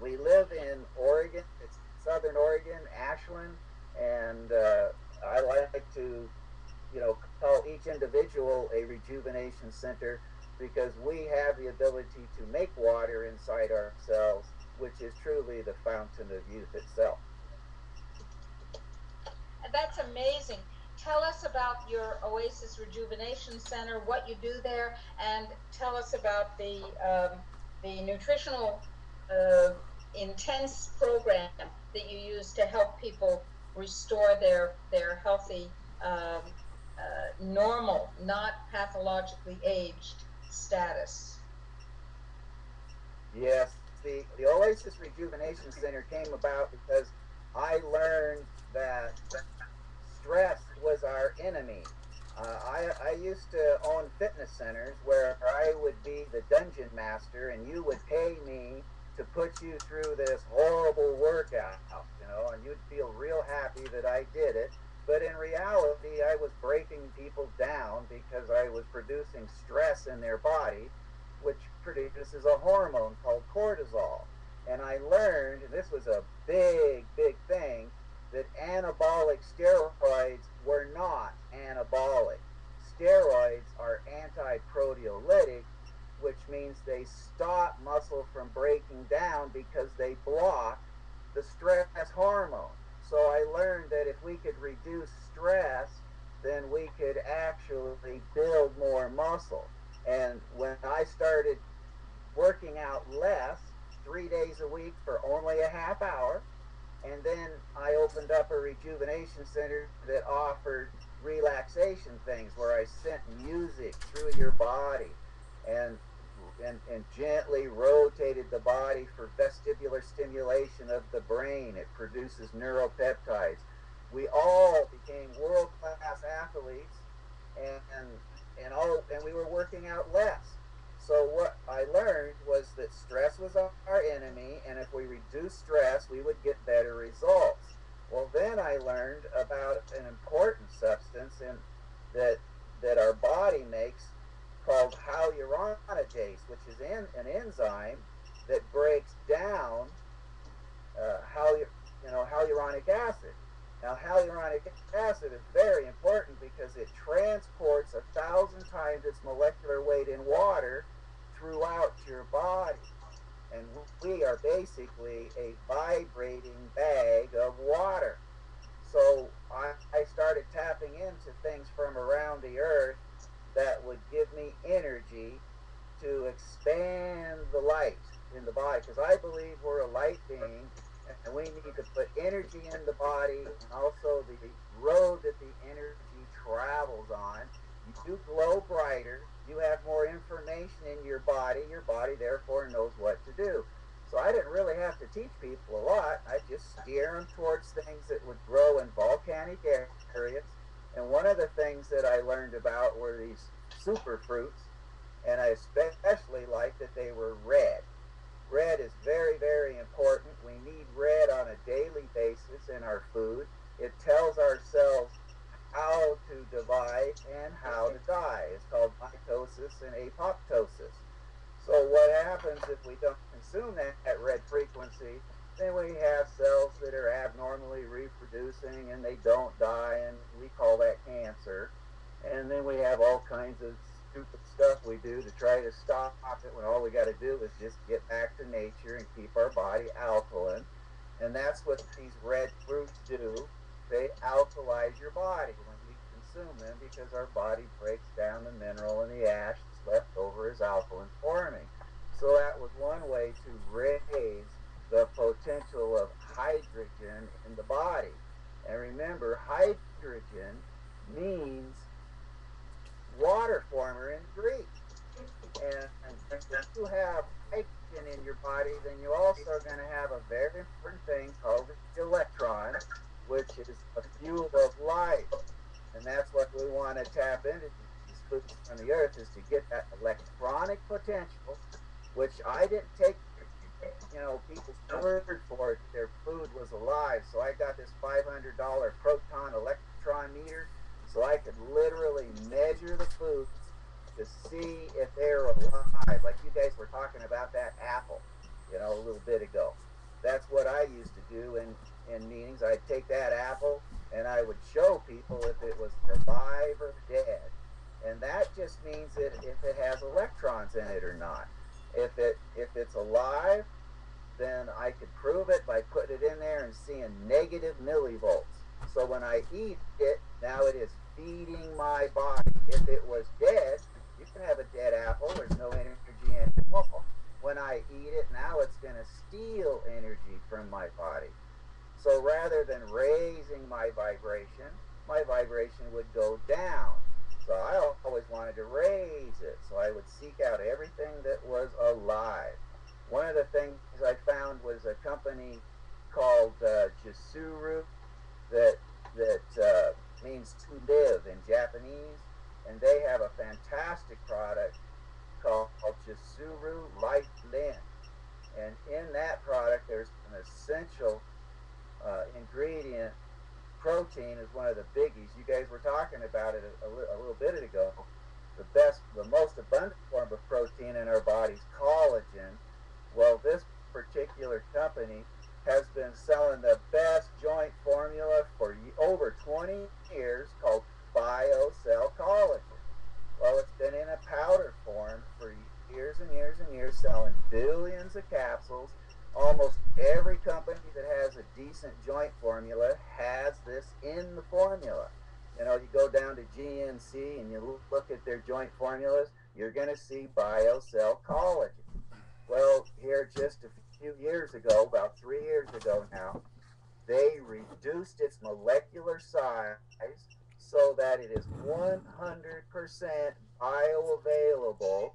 [SPEAKER 4] We live in Oregon, it's Southern Oregon, Ashland, and I like to, call each individual a rejuvenation center because we have the ability to make water inside ourselves, which is truly the fountain of youth itself.
[SPEAKER 1] And that's amazing. Tell us about your Oasis Rejuvenation Center, what you do there, and tell us about the nutritional uh, intense program that you use to help people restore their healthy, normal, not pathologically aged status.
[SPEAKER 4] Yes, the Oasis Rejuvenation Center came about because I learned that stress was our enemy. I used to own fitness centers where I would be the dungeon master and you would pay me to put you through this horrible workout, and you'd feel real happy that I did it. But in reality, I was breaking people down because I was producing stress in their body, which produces a hormone called cortisol. And I learned, and this was a big, big thing, that anabolic steroids were not anabolic. Steroids are anti-proteolytic, which means they stop muscle from breaking down because they block the stress hormone. So I learned that if we could reduce stress, then we could actually build more muscle. And when I started working out less, 3 days a week for only a half hour, and then I opened up a rejuvenation center that offered relaxation things where I sent music through your body and and gently rotated the body for vestibular stimulation of the brain. It produces neuropeptides. We all became world class athletes and and we were working out less. So what I learned was that stress was our enemy, and if we reduce stress, we would get better results. Well, then I learned about an important substance that that our body makes called hyaluronidase, which is an enzyme that breaks down hyaluronic acid. Now, hyaluronic acid is very important because it transports 1,000 times its molecular weight in water throughout your body. And we are basically a vibrating bag of water. So I started tapping into things from around the earth that would give me energy to expand the light in the body because I believe we're a light being and we need to put energy in the body and also the road that the energy travels on. You glow brighter, you have more information in your body therefore knows what to do. So I didn't really have to teach people a lot. I just steer them towards things that would grow in volcanic areas. And one of the things that I learned about were these super fruits, and I especially liked that they were red. Red is very, very important. We need red on a daily basis in our food. It tells our cells how to divide and how to die. It's called mitosis and apoptosis. So what happens if we don't consume that red frequency? Then we have cells that are abnormally reproducing and they don't die, and we call that cancer. And then we have all kinds of stupid stuff we do to try to stop it when all we got to do is just get back to nature and keep our body alkaline. And that's what these red fruits do. They alkalize your body when we consume them because our body breaks down the mineral and the ash that's left over as alkaline forming. So that was one way to raise the potential of hydrogen in the body. And remember, hydrogen means water former in Greek. And if you have hydrogen in your body, then you also are going to have a very important thing called the electron, which is a fuel of life. And that's what we want to tap into these foods from the earth, is to get that electronic potential, which I didn't take, people's word for it. Their food was alive. So I got this $500 proton electron meter, so I could literally measure the foods to see if they're alive. Like you guys were talking about that apple, a little bit ago. That's what I used to do in meetings. I'd take that apple and I would show people if it was alive or dead. And that just means that if it has electrons in it or not. If it's alive, then I could prove it by putting it in there and seeing negative millivolts. So when I eat it, now it is feeding my body. If it was dead, you can have a dead apple, there's no energy in it at all. When I eat it, now it's going to steal energy from my body. So rather than raising my vibration would go down. So I always wanted to raise it. So I would seek out everything that was alive. One of the things I found was a company called Jisuru that means to live in Japanese, and they have a fantastic product called Jisuru Life Blend. And in that product, there's an essential ingredient. Protein is one of the biggies. You guys were talking about it a little bit ago. The most abundant form of protein in our body is collagen. Well, this particular company has been selling the best joint formula for over 20 years called BioCell Collagen. Well, it's been in a powder form for years and years and years, selling billions of capsules. Almost every company that has a decent joint formula has this in the formula. You go down to GNC and you look at their joint formulas, you're going to see BioCell Collagen. Well, here just a few years ago, about 3 years ago now, they reduced its molecular size so that it is 100% bioavailable,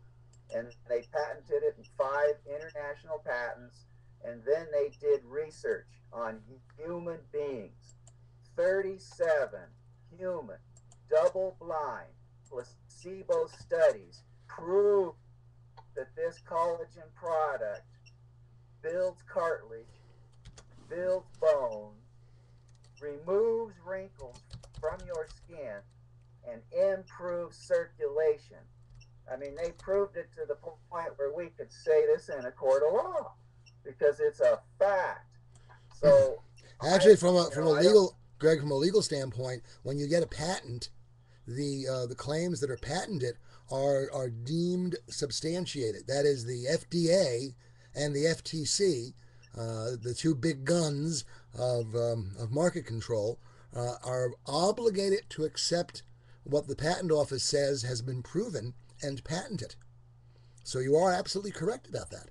[SPEAKER 4] and they patented it in 5 international patents. And then they did research on human beings. 37 human, double-blind, placebo studies prove that this collagen product builds cartilage, builds bone, removes wrinkles from your skin, and improves circulation. I mean, they proved it to the point where we could say this in a court of law because it's a fact. So
[SPEAKER 2] actually, from a legal, Greg, from a legal standpoint, when you get a patent, the claims that are patented are deemed substantiated. That is, the FDA and the FTC, the two big guns of market control, are obligated to accept what the patent office says has been proven and patent it. So you are absolutely correct about that.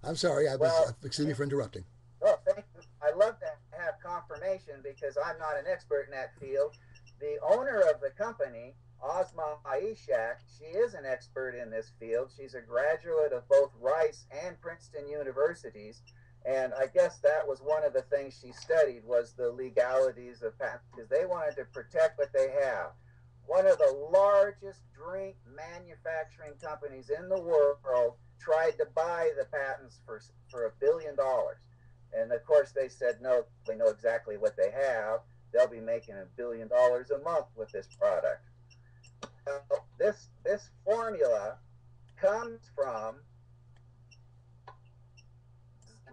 [SPEAKER 2] I'm sorry. Excuse me for interrupting.
[SPEAKER 4] Oh, thank you. I love to have confirmation because I'm not an expert in that field. The owner of the company, Ozma Aishak, she is an expert in this field. She's a graduate of both Rice and Princeton universities. And I guess that was one of the things she studied, was the legalities of patents, because they wanted to protect what they have. One of the largest drink manufacturing companies in the world tried to buy the patents for $1 billion. And of course they said no, they know exactly what they have. they'll be making $1 billion a month with this product. This formula comes from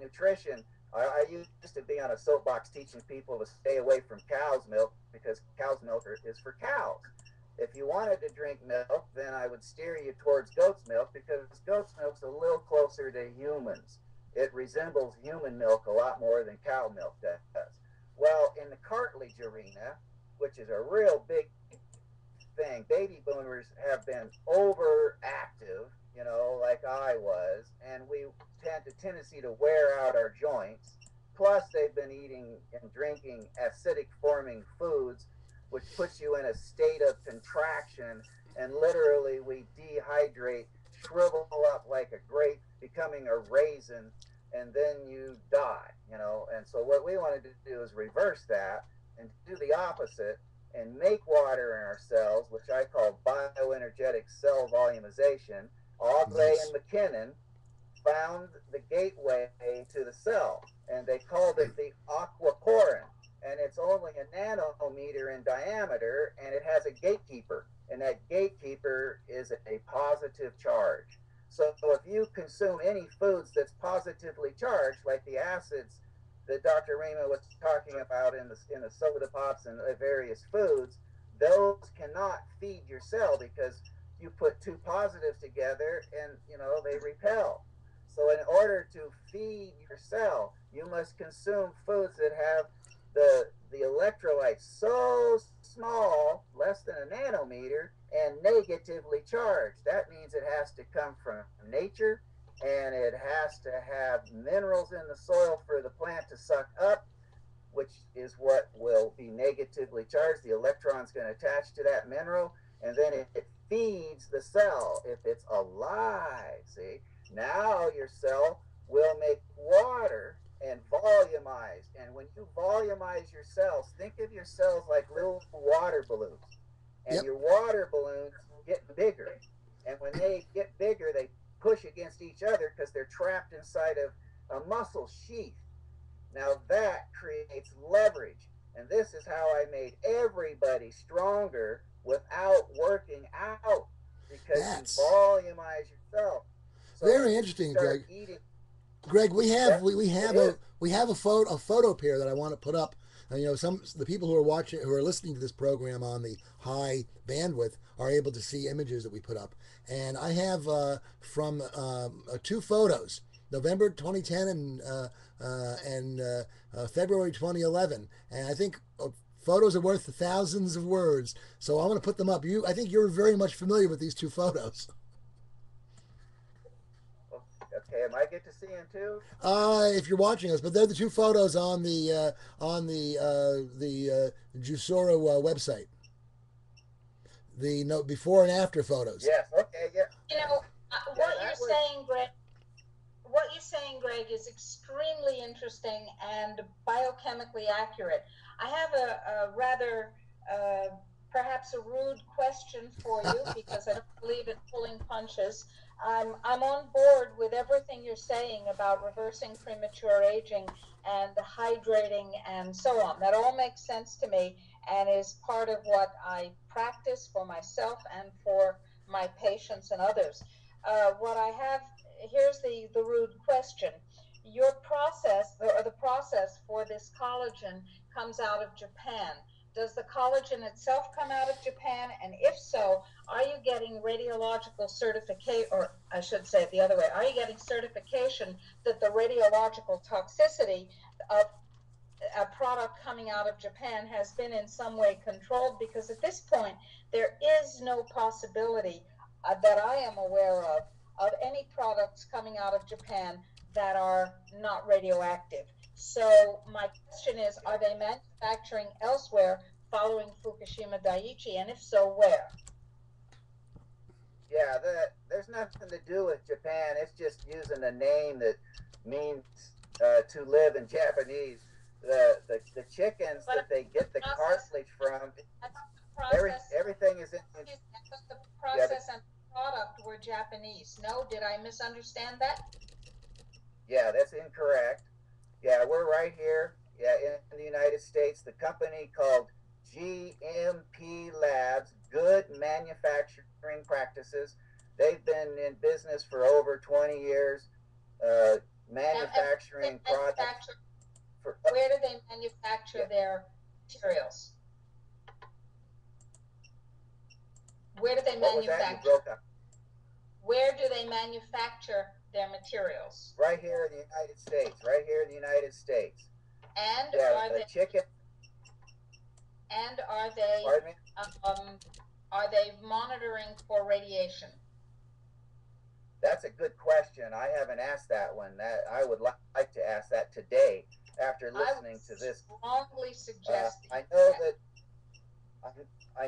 [SPEAKER 4] nutrition. I used to be on a soapbox teaching people to stay away from cow's milk because cow's milk is for cows. If you wanted to drink milk, then I would steer you towards goat's milk because goat's milk's a little closer to humans. It resembles human milk a lot more than cow milk does. Well, in the cartilage arena, which is a real big thing, baby boomers have been overactive, like I was, and we had the tendency to wear out our joints. Plus, they've been eating and drinking acidic forming foods, which puts you in a state of contraction, and literally we dehydrate, shrivel up like a grape, becoming a raisin, and then you die. And so what we wanted to do is reverse that and do the opposite and make water in our cells, which I call bioenergetic cell volumization. Aubrey and McKinnon found the gateway to the cell, and they called it the aquaporin. And it's only a nanometer in diameter, and it has a gatekeeper, and that gatekeeper is a positive charge. So if you consume any foods that's positively charged, like the acids that Dr. Rima was talking about in the soda pops and various foods, those cannot feed your cell because you put two positives together and they repel. So in order to feed your cell, you must consume foods that have the electrolytes so small, less than a nanometer, and negatively charged. That means it has to come from nature, and it has to have minerals in the soil for the plant to suck up, which is what will be negatively charged. The electron's going to attach to that mineral, and then it feeds the cell if it's alive. See, now your cell will make water and volumize. And when you volumize your cells, think of your cells like little water balloons. And
[SPEAKER 2] Yep.
[SPEAKER 4] your water balloons get bigger. And when they get bigger, they push against each other because they're trapped inside of a muscle sheath. Now that creates leverage. And this is how I made everybody stronger without working out, because you volumize yourself. So
[SPEAKER 2] very interesting, Greg. Greg, we have a photo pair that I want to put up. Some the people who are listening to this program on the high bandwidth are able to see images that we put up, and I have from two photos, November 2010 and February 2011, and I think photos are worth thousands of words. So I want to put them up. I think you're very much familiar with these two photos.
[SPEAKER 4] Okay, am I get to see them too?
[SPEAKER 2] If you're watching us, but they're the two photos on the Jusora website. The before and after photos.
[SPEAKER 4] Yes. Okay. Yeah.
[SPEAKER 1] What you're saying, Greg, is extremely interesting and biochemically accurate. I have a rather perhaps a rude question for you because I don't believe in pulling punches. I'm on board with everything you're saying about reversing premature aging and hydrating and so on. That all makes sense to me and is part of what I practice for myself and for my patients and others. What I have, here's the rude question. Your process, or the process for this collagen, comes out of Japan. Does the collagen itself come out of Japan? And if so, are you getting radiological certification, or I should say it the other way, are you getting certification that the radiological toxicity of a product coming out of Japan has been in some way controlled? Because at this point, there is no possibility that I am aware of any products coming out of Japan that are not radioactive. So my question is, are they manufacturing elsewhere following Fukushima Daiichi, and if so, where?
[SPEAKER 4] Yeah, there's nothing to do with Japan. It's just using a name that means to live in Japanese. The chickens that they get the cartilage from, everything is in.
[SPEAKER 1] The process and product were Japanese. No, did I misunderstand that?
[SPEAKER 4] Yeah, that's incorrect. Yeah, we're right here. Yeah, in the United States, the company called GMP Labs, Good Manufacturing Practices. They've been in business for over 20 years, manufacturing products.
[SPEAKER 1] Where do they manufacture their materials? Where do they manufacture? Where do they manufacture their materials?
[SPEAKER 4] Right here in the United States. Right here in the United States.
[SPEAKER 1] And
[SPEAKER 4] are they chicken?
[SPEAKER 1] And are they?
[SPEAKER 4] Pardon me?
[SPEAKER 1] Are they monitoring for radiation?
[SPEAKER 4] That's a good question. I haven't asked that one. That I would like to ask that today after listening to this.
[SPEAKER 1] I strongly suggest.
[SPEAKER 4] I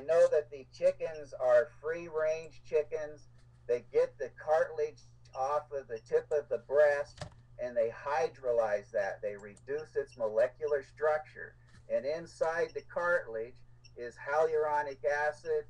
[SPEAKER 4] know that the chickens are free-range chickens. They get the cartilage off of the tip of the breast and they hydrolyze that. They reduce its molecular structure. And inside the cartilage is hyaluronic acid,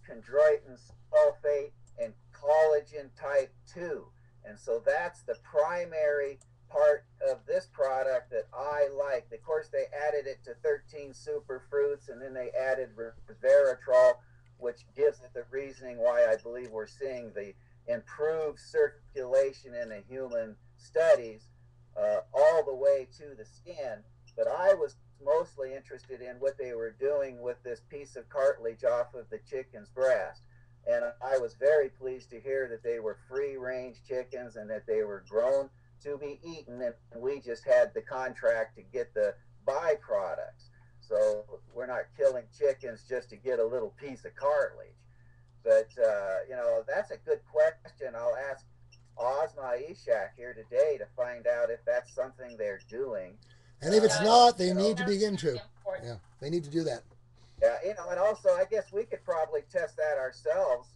[SPEAKER 4] chondroitin sulfate, and collagen type 2. And so that's the primary part of this product that I like. Of course, they added it to 13 superfruits, and then they added resveratrol, which gives it the reasoning why I believe we're seeing the improved circulation in the human studies all the way to the skin. But I was mostly interested in what they were doing with this piece of cartilage off of the chicken's breast. And I was very pleased to hear that they were free-range chickens and that they were grown to be eaten, and we just had the contract to get the byproducts. So we're not killing chickens just to get a little piece of cartilage. But, that's a good question. I'll ask Ozma Ishak here today to find out if that's something they're doing.
[SPEAKER 2] And if it's not, they need to begin to. Yeah, they need to do that.
[SPEAKER 4] Yeah, and also I guess we could probably test that ourselves,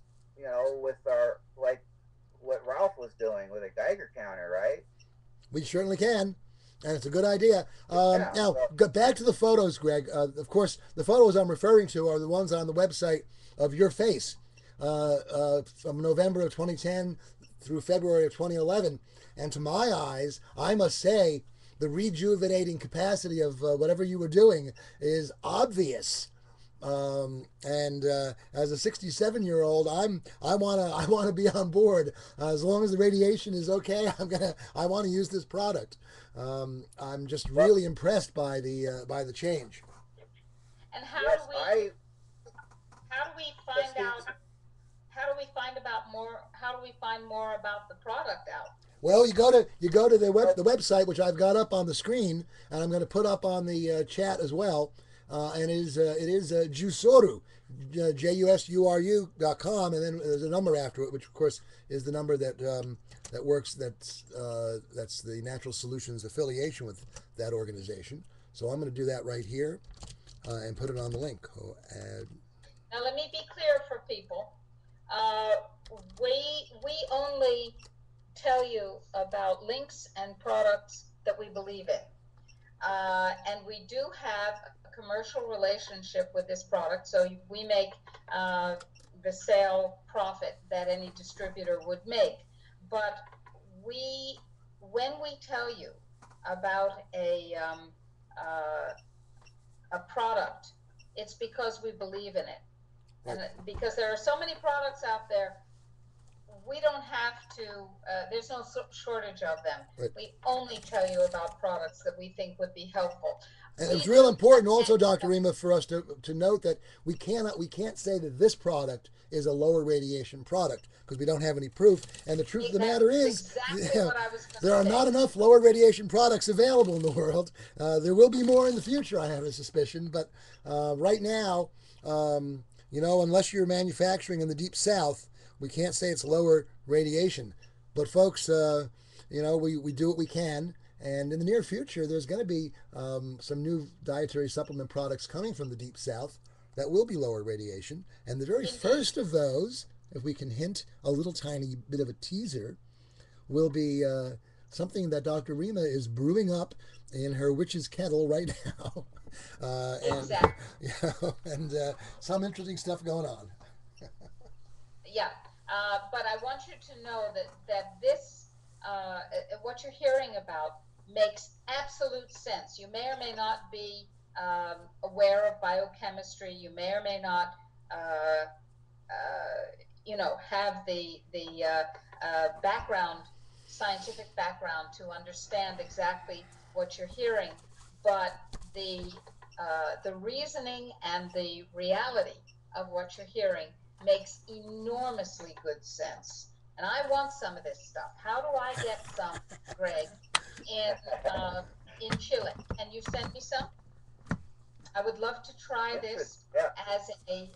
[SPEAKER 4] with our, like what Ralph was doing with a Geiger counter, right?
[SPEAKER 2] We certainly can, and it's a good idea. Now, go back to the photos, Greg. Of course, the photos I'm referring to are the ones on the website of your face from November of 2010 through February of 2011. And to my eyes, I must say, the rejuvenating capacity of whatever you were doing is obvious. And as a 67-year-old, I want to be on board. As long as the radiation is okay, I want to use this product. I'm just really impressed by the change.
[SPEAKER 1] And how do we find out? How do we find more about the product out?
[SPEAKER 2] Well, you go to the website, which I've got up on the screen, and I'm going to put up on the chat as well. And it is Jusuru, JUSURU.com, and then there's a number after it, which of course is the number that works. That's the Natural Solutions affiliation with that organization. So I'm going to do that right here and put it on the link.
[SPEAKER 1] Now let me be clear for people. We only tell you about links and products that we believe in. And we do have a commercial relationship with this product, so we make the sale profit that any distributor would make. But when we tell you about a product, it's because we believe in it. And because there are so many products out there, we don't have to, there's no shortage of them. Right. We only tell you about products that we think would be helpful.
[SPEAKER 2] And it's real important also, Dr. Rima, for us to note that we can't say that this product is a lower radiation product because we don't have any proof. And the truth of the matter is, there are not enough lower radiation products available in the world. There will be more in the future, I have a suspicion. But right now, unless you're manufacturing in the Deep South, we can't say it's lower radiation. But folks, we do what we can. And in the near future, there's going to be some new dietary supplement products coming from the Deep South that will be lower radiation. And the very first of those, if we can hint a little tiny bit of a teaser, will be something that Dr. Rima is brewing up in her witch's kettle right now.
[SPEAKER 1] Exactly.
[SPEAKER 2] And some interesting stuff going on.
[SPEAKER 1] Yeah, but I want you to know that this, what you're hearing about, makes absolute sense. You may or may not be aware of biochemistry. You may or may not, have the background, scientific background to understand exactly what you're hearing, but the the reasoning and the reality of what you're hearing makes enormously good sense. And I want some of this stuff. How do I get some, Greg, in Chile? Can you send me some? I would love to try this
[SPEAKER 4] Yeah.
[SPEAKER 1] as a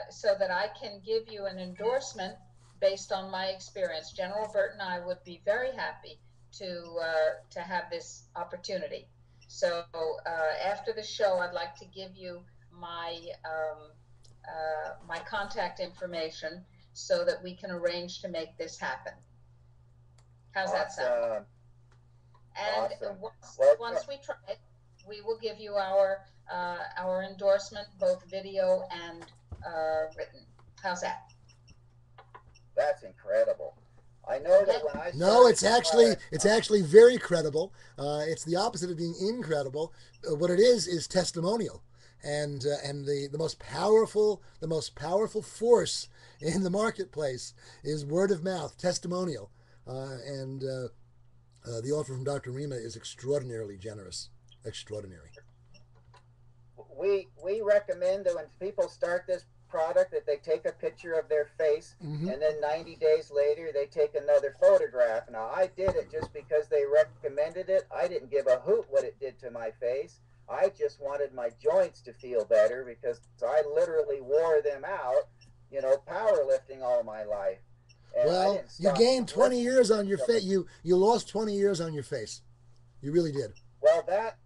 [SPEAKER 1] so that I can give you an endorsement based on my experience. General Burt and I would be very happy to have this opportunity. So after the show, I'd like to give you my my contact information so that we can arrange to make this happen. How's that sound? And
[SPEAKER 4] Awesome.
[SPEAKER 1] once we try it, we will give you our endorsement, both video and written. How's that?
[SPEAKER 4] That's incredible. I know that when I
[SPEAKER 2] No, it's
[SPEAKER 4] started,
[SPEAKER 2] actually very credible. It's the opposite of being incredible. What it is testimonial, and the most powerful force in the marketplace is word of mouth, testimonial, and the offer from Dr. Rima is extraordinarily generous, extraordinary.
[SPEAKER 4] we recommend that when people start this product that they take a picture of their face,
[SPEAKER 2] Mm-hmm.
[SPEAKER 4] and then 90 days later they take another photograph. Now, I did it just because they recommended it. I didn't give a hoot what it did to my face. I just wanted my joints to feel better because I literally wore them out, powerlifting all my life. And I
[SPEAKER 2] Well,
[SPEAKER 4] didn't
[SPEAKER 2] you
[SPEAKER 4] stop
[SPEAKER 2] gained 20
[SPEAKER 4] lifting
[SPEAKER 2] years on your
[SPEAKER 4] until-
[SPEAKER 2] face. You lost 20 years on your face. You really did.
[SPEAKER 4] Well, that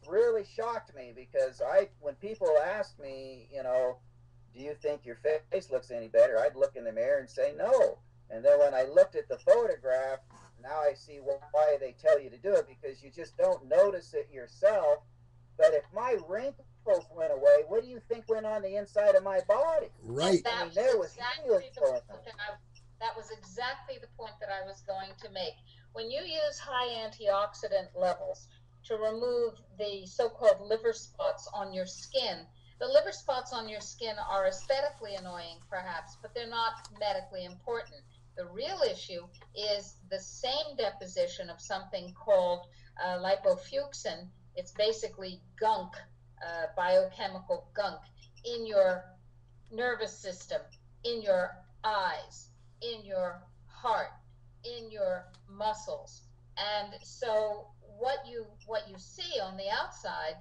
[SPEAKER 4] really shocked me because when people asked me, do you think your face looks any better? I'd look in the mirror and say no. And then when I looked at the photograph, now I see why they tell you to do it, because you just don't notice it yourself. But if my wrinkles went away, what do you think went on the inside of my body?
[SPEAKER 2] Right.
[SPEAKER 4] I mean, there was healing going on.
[SPEAKER 1] That was exactly the point that I was going to make. When you use high antioxidant levels to remove the so-called liver spots on your skin, the liver spots on your skin are aesthetically annoying, perhaps, but they're not medically important. The real issue is the same deposition of something called lipofuscin. It's basically gunk, biochemical gunk, in your nervous system, in your eyes, in your heart, in your muscles. And so what you see on the outside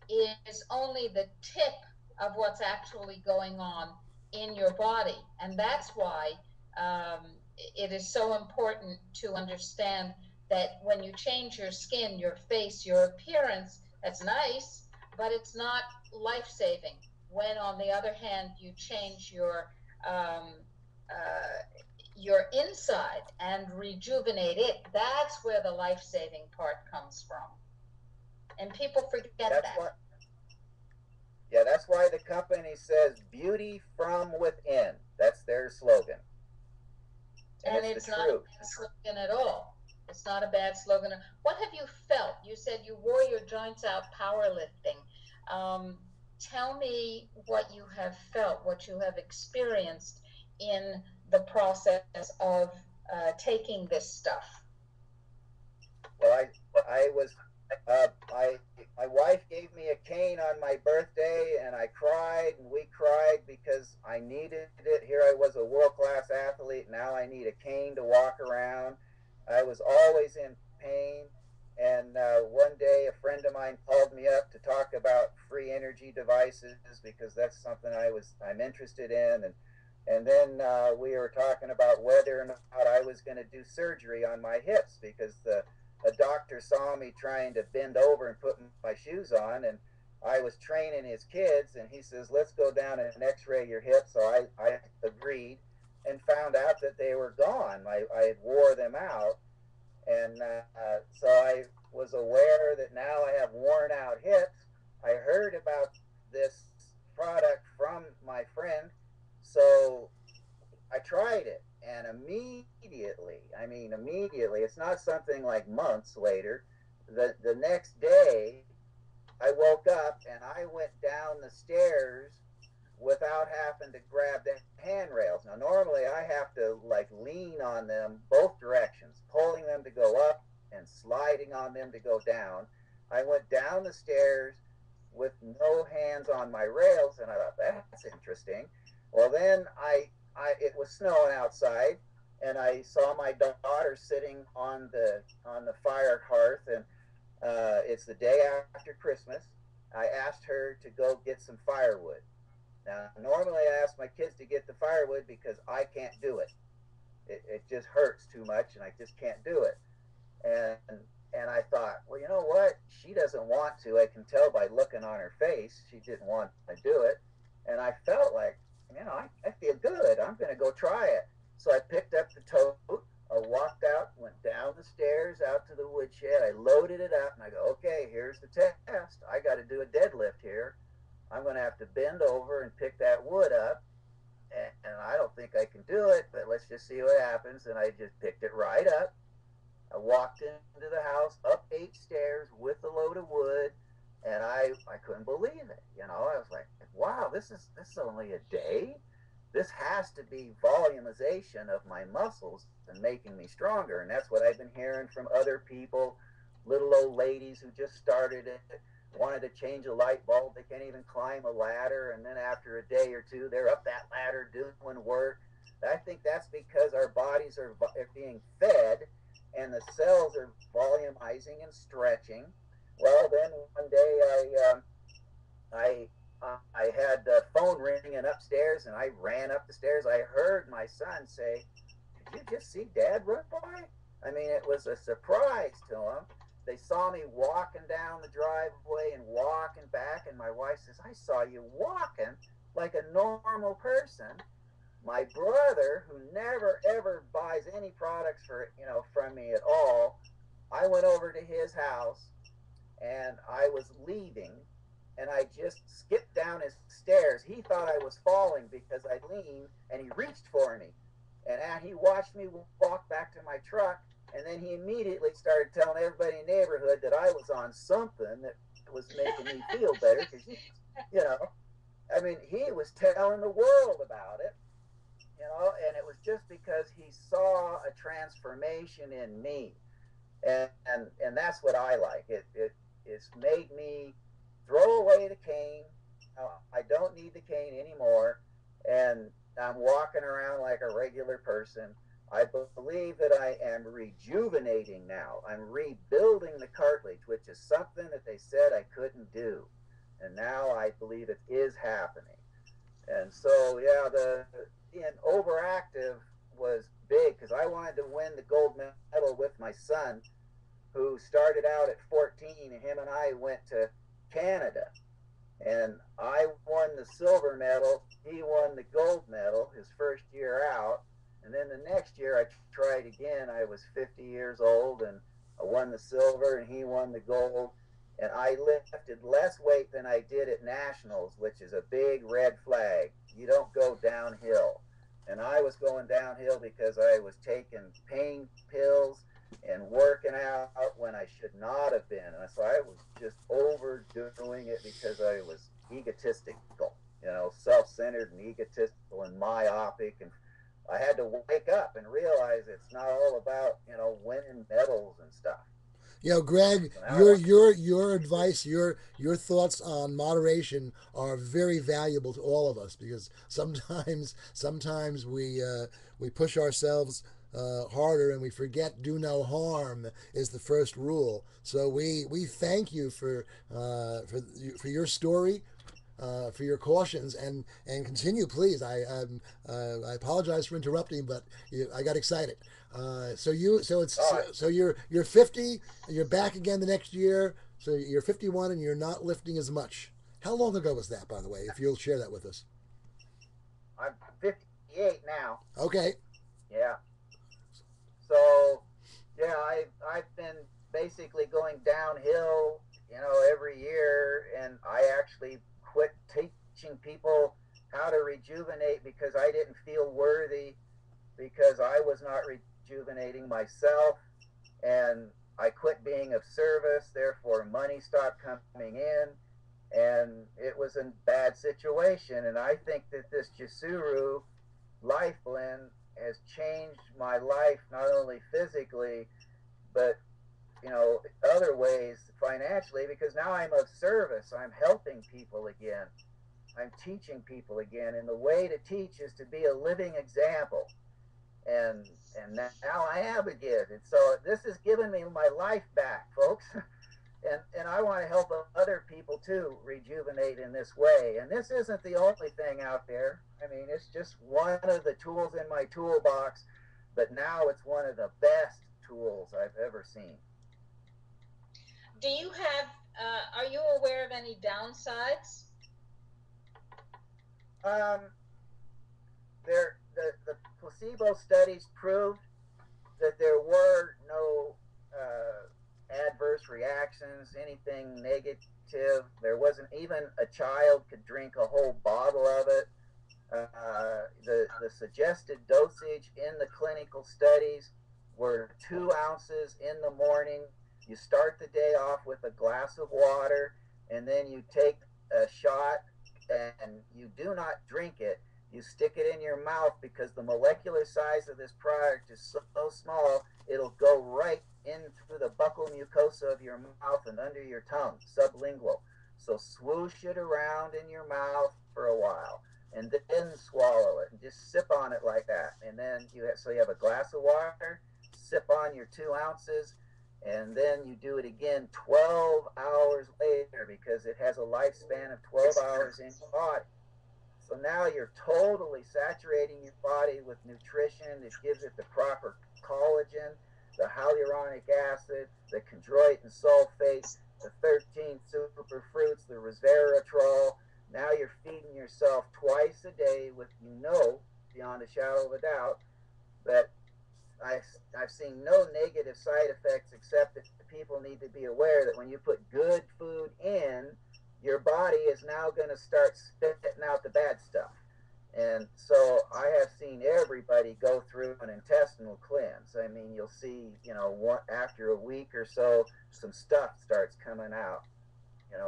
[SPEAKER 1] is only the tip of what's actually going on in your body. And that's why it is so important to understand that when you change your skin, your face, your appearance, that's nice, but it's not life-saving. When, on the other hand, you change um, your inside and rejuvenate it, that's where the life-saving part comes from. And people forget
[SPEAKER 4] That's
[SPEAKER 1] that.
[SPEAKER 4] what. Yeah, that's why the company says "beauty from within." That's their slogan,
[SPEAKER 1] And
[SPEAKER 4] it's
[SPEAKER 1] it's
[SPEAKER 4] the
[SPEAKER 1] not a
[SPEAKER 4] truth.
[SPEAKER 1] bad slogan at all. It's not a bad slogan. What have you felt? You said you wore your joints out powerlifting. Tell me what you have felt, what you have experienced in the process of taking this stuff.
[SPEAKER 4] Well, I was, my wife gave me a cane on my birthday, and I cried, and we cried because I needed it. Here I was, a world-class athlete. Now I need a cane to walk around. I was always in pain. And one day, a friend of mine called me up to talk about free energy devices because that's something I'm interested in. And then we were talking about whether or not I was going to do surgery on my hips because a doctor saw me trying to bend over and put my shoes on, and I was training his kids, and he says, let's go down and x-ray your hips. So I agreed and found out that they were gone. I had wore them out. And so I was aware that now I have worn out hips. I heard about this product from my friend, so I tried it, and immediately, it's not something like months later. The next day, I woke up and I went down the stairs without having to grab the handrails. Now, normally I have to like lean on them both directions, pulling them to go up and sliding on them to go down. I went down the stairs with no hands on my rails, and I thought that's interesting. Well, then it was snowing outside, and I saw my daughter sitting on the fire hearth, and it's the day after Christmas. I asked her to go get some firewood. Now, normally I ask my kids to get the firewood because I can't do it. It just hurts too much, and I just can't do it. And I thought, well, you know what? She doesn't want to. I can tell by looking on her face she didn't want to do it. And I felt like, I feel good. I'm going to go try it. So I picked up the tote. I walked out, went down the stairs out to the woodshed. I loaded it up, and I go, okay, here's the test. I got to do a deadlift here. I'm going to have to bend over and pick that wood up. And I don't think I can do it, but let's just see what happens. And I just picked it right up. I walked into the house, up 8 stairs with a load of wood, and I couldn't believe it. I was like, wow, this is only a day. This has to be volumization of my muscles and making me stronger. And that's what I've been hearing from other people, little old ladies who just started it, wanted to change a light bulb. They can't even climb a ladder. And then after a day or two, they're up that ladder doing work. I think that's because our bodies are being fed and the cells are volumizing and stretching. Well, then one day I had the phone ringing upstairs, and I ran up the stairs. I heard my son say, "Did you just see Dad run by?" I mean, it was a surprise to him. They saw me walking down the driveway and walking back, and my wife says, "I saw you walking like a normal person." My brother, who never ever buys any products from me at all, I went over to his house, and I was leaving, and I just skipped down his stairs. He thought I was falling because I leaned, and he reached for me, and he watched me walk back to my truck, and then he immediately started telling everybody in the neighborhood that I was on something that was making me feel better because I mean, he was telling the world about it. And it was just because he saw a transformation in me, and that's what I like. It's made me throw away the cane. I don't need the cane anymore, and I'm walking around like a regular person. I believe that I am rejuvenating now. I'm rebuilding the cartilage, which is something that they said I couldn't do, and now I believe it is happening. And so, yeah, being overactive was big because I wanted to win the gold medal with my son, who started out at 14. And him and I went to Canada, and I won the silver medal. He won the gold medal his first year out. And then the next year I tried again. I was 50 years old, and I won the silver, and he won the gold. And I lifted less weight than I did at nationals, which is a big red flag. You don't go downhill. And I was going downhill because I was taking pain pills and working out when I should not have been. And so I was just overdoing it because I was egotistical, self-centered and egotistical and myopic. And I had to wake up and realize it's not all about, winning medals and stuff.
[SPEAKER 2] Greg, your advice, your thoughts on moderation are very valuable to all of us because sometimes we push ourselves harder and we forget do no harm is the first rule. So we thank you for your story. For your cautions and continue, please. I apologize for interrupting, but I got excited. So you're 50 and you're back again the next year. So you're 51 and you're not lifting as much. How long ago was that, by the way? If you'll share that with us.
[SPEAKER 4] I'm 58 now.
[SPEAKER 2] Okay.
[SPEAKER 4] Yeah. So yeah, I've been basically going downhill, every year, and I actually quit teaching people how to rejuvenate because I didn't feel worthy, because I was not rejuvenating myself. And I quit being of service, therefore money stopped coming in, and it was a bad situation. And I think that this Jisuru life blend has changed my life, not only physically, but other ways financially, because now I'm of service. I'm helping people again. I'm teaching people again, and the way to teach is to be a living example. And now I am again, and so this has given me my life back, folks. And I want to help other people too rejuvenate in this way. And this isn't the only thing out there. I mean, it's just one of the tools in my toolbox, but now it's one of the best tools I've ever seen.
[SPEAKER 1] Do you have, are you aware of any downsides?
[SPEAKER 4] The placebo studies proved that there were no adverse reactions, anything negative. There wasn't even a child could drink a whole bottle of it. The suggested dosage in the clinical studies were 2 ounces in the morning. You start the day off with a glass of water, and then you take a shot, and you do not drink it. You stick it in your mouth, because the molecular size of this product is so small, it'll go right in through the buccal mucosa of your mouth and under your tongue, sublingual. So swoosh it around in your mouth for a while, and then swallow it, and just sip on it like that. And then you have a glass of water, sip on your 2 ounces, and then you do it again 12 hours later, because it has a lifespan of 12 hours in your body. So now you're totally saturating your body with nutrition that gives it the proper collagen, the hyaluronic acid, the chondroitin sulfate, the 13 superfruits, the resveratrol. Now you're feeding yourself twice a day with, beyond a shadow of a doubt, that I've seen no negative side effects, except that people need to be aware that when you put good food in, your body is now going to start spitting out the bad stuff. And so I have seen everybody go through an intestinal cleanse. I mean, you'll see, after a week or so, some stuff starts coming out,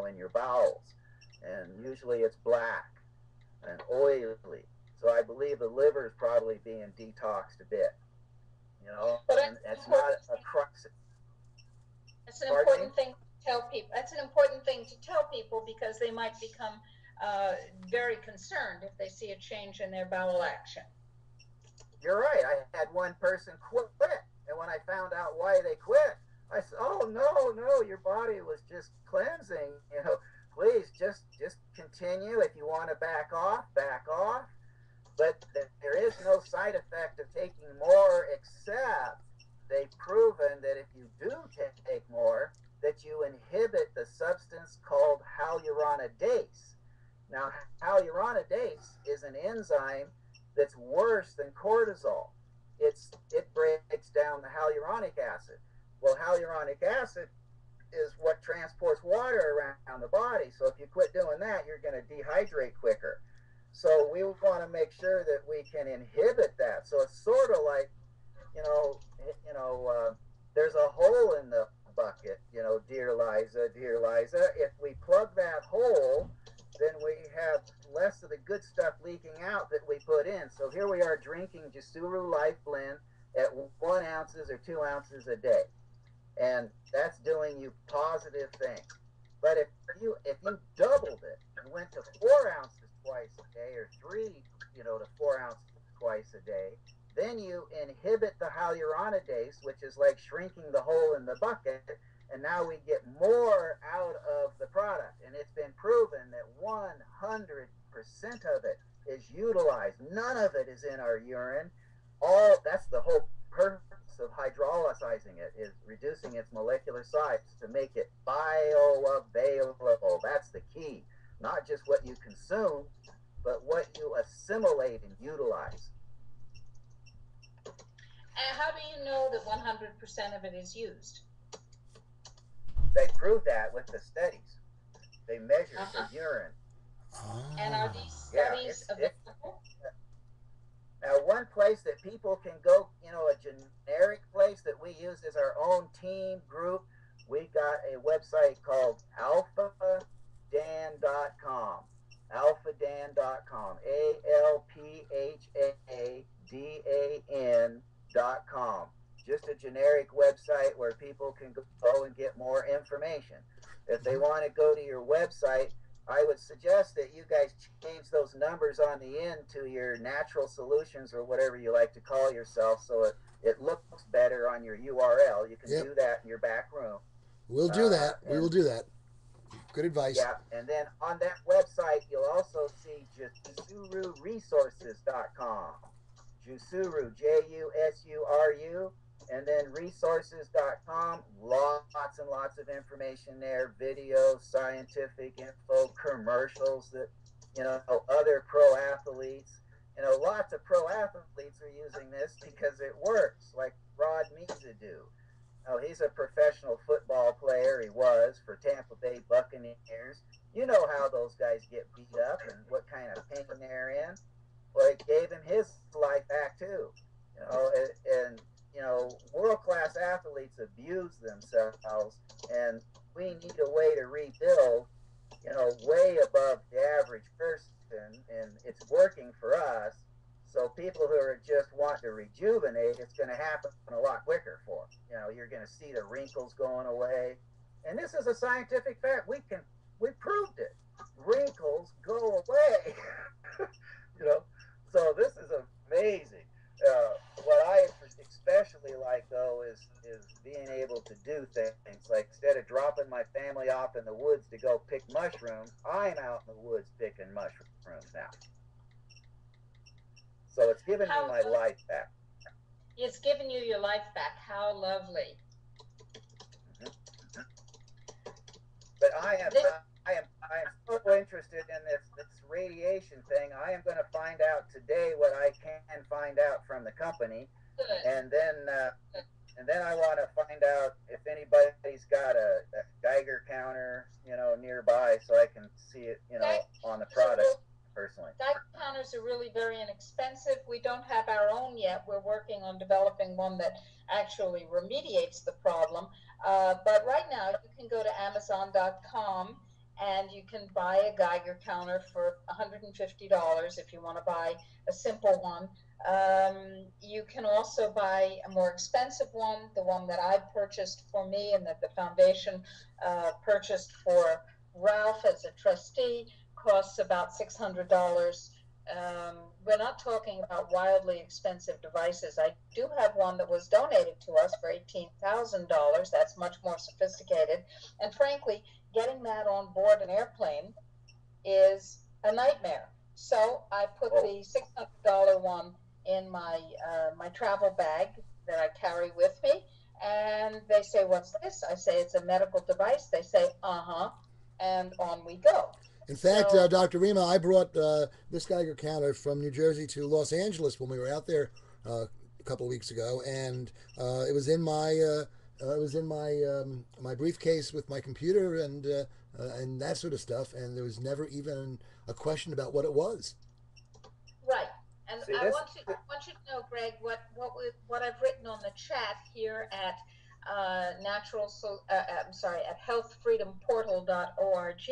[SPEAKER 4] in your bowels. And usually it's black and oily. So I believe the liver is probably being detoxed a bit, and it's not a crux.
[SPEAKER 1] That's an important thing to tell people. That's an important thing to tell people, because they might become very concerned if they see a change in their bowel action.
[SPEAKER 4] You're right. I had one person quit, and when I found out why they quit, I said, "Oh no, your body was just cleansing. Please just continue. If you want to back off, back off. But there is no side effect of taking more, except they've proven that if you do take more, that you inhibit the substance called hyaluronidase. Now, hyaluronidase is an enzyme that's worse than cortisol. It breaks down the hyaluronic acid. Well, hyaluronic acid is what transports water around the body. So if you quit doing that, you're going to dehydrate quicker. So we want to make sure that we can inhibit that. So it's sort of like, there's a hole in the bucket, dear Liza. If we plug that hole, then we have less of the good stuff leaking out that we put in. So here we are drinking Jisuru Life Blend at 1 ounce or 2 ounces a day. And that's doing you positive things. But if you doubled it and went to 4 ounces twice a day, or 3 to 4 ounces twice a day, then you inhibit the hyaluronidase, which is like shrinking the hole in the bucket, and now we get more out of the product. And it's been proven that 100% of it is utilized. None of it is in our urine. That's the whole purpose of hydrolyzing it, is reducing its molecular size to make it bioavailable. That's the key. Not just what you consume, but what you assimilate and utilize.
[SPEAKER 1] And how do you know that 100% of it is used?
[SPEAKER 4] They proved that with the studies. They measured the urine.
[SPEAKER 1] And are these studies available?
[SPEAKER 4] Now, one place that people can go, a generic place that we use as our own team group. We got a website called alphadan.com. Alphadan.com. ALPHADAN.com. Just a generic website where people can go and get more information. If they want to go to your website, I would suggest that you guys change those numbers on the end to your natural solutions or whatever you like to call yourself, so it looks better on your URL. You can do that in your back room.
[SPEAKER 2] We'll do that. We will do that. Good advice.
[SPEAKER 4] Yeah, and then on that website, you'll also see JusuruResources.com. Jusuru, JUSURU, and then resources.com. Lots and lots of information there, videos, scientific info, commercials that, other pro athletes. Lots of pro athletes are using this because it works, like Rod Meza do. Oh, he's a professional football player. He was for Tampa Bay Buccaneers. You know how those guys get beat up and what kind of pain they're in. Well, it gave him his life back too. And world-class athletes abuse themselves, and we need a way to rebuild, way above the average person, and it's working for us. So people who are just wanting to rejuvenate, it's going to happen a lot quicker for them. You're going to see the wrinkles going away. And this is a scientific fact. We proved it. Wrinkles go away. So this is amazing. What I especially like, though, is being able to do things. Like, instead of dropping my family off in the woods to go pick mushrooms, I'm out in the woods picking mushrooms now. So it's given me my life back.
[SPEAKER 1] It's given you your life back. How lovely.
[SPEAKER 4] Mm-hmm. But I am so interested in this radiation thing. I am going to find out today what I can find out from the company.
[SPEAKER 1] Good.
[SPEAKER 4] And then I want to find out if anybody's got a Geiger counter, nearby, so I can see it, on the product. Personally,
[SPEAKER 1] Geiger counters are really very inexpensive. We don't have our own yet. We're working on developing one that actually remediates the problem. But right now, you can go to Amazon.com and you can buy a Geiger counter for $150 if you want to buy a simple one. You can also buy a more expensive one, the one that I purchased for me and that the foundation purchased for Ralph as a trustee. Costs about $600. We're not talking about wildly expensive devices. I do have one that was donated to us for $18,000. That's much more sophisticated. And frankly, getting that on board an airplane is a nightmare. So I put the $600 one in my travel bag that I carry with me. And they say, "What's this?" I say, "It's a medical device." They say, "Uh-huh." And on we go.
[SPEAKER 2] In fact, Dr. Rima, I brought this Geiger counter from New Jersey to Los Angeles when we were out there a couple of weeks ago, and it was in my my briefcase with my computer and that sort of stuff, and there was never even a question about what it was.
[SPEAKER 1] Right, and I want you to know, Greg, what I've written on the chat here at at healthfreedomportal.org.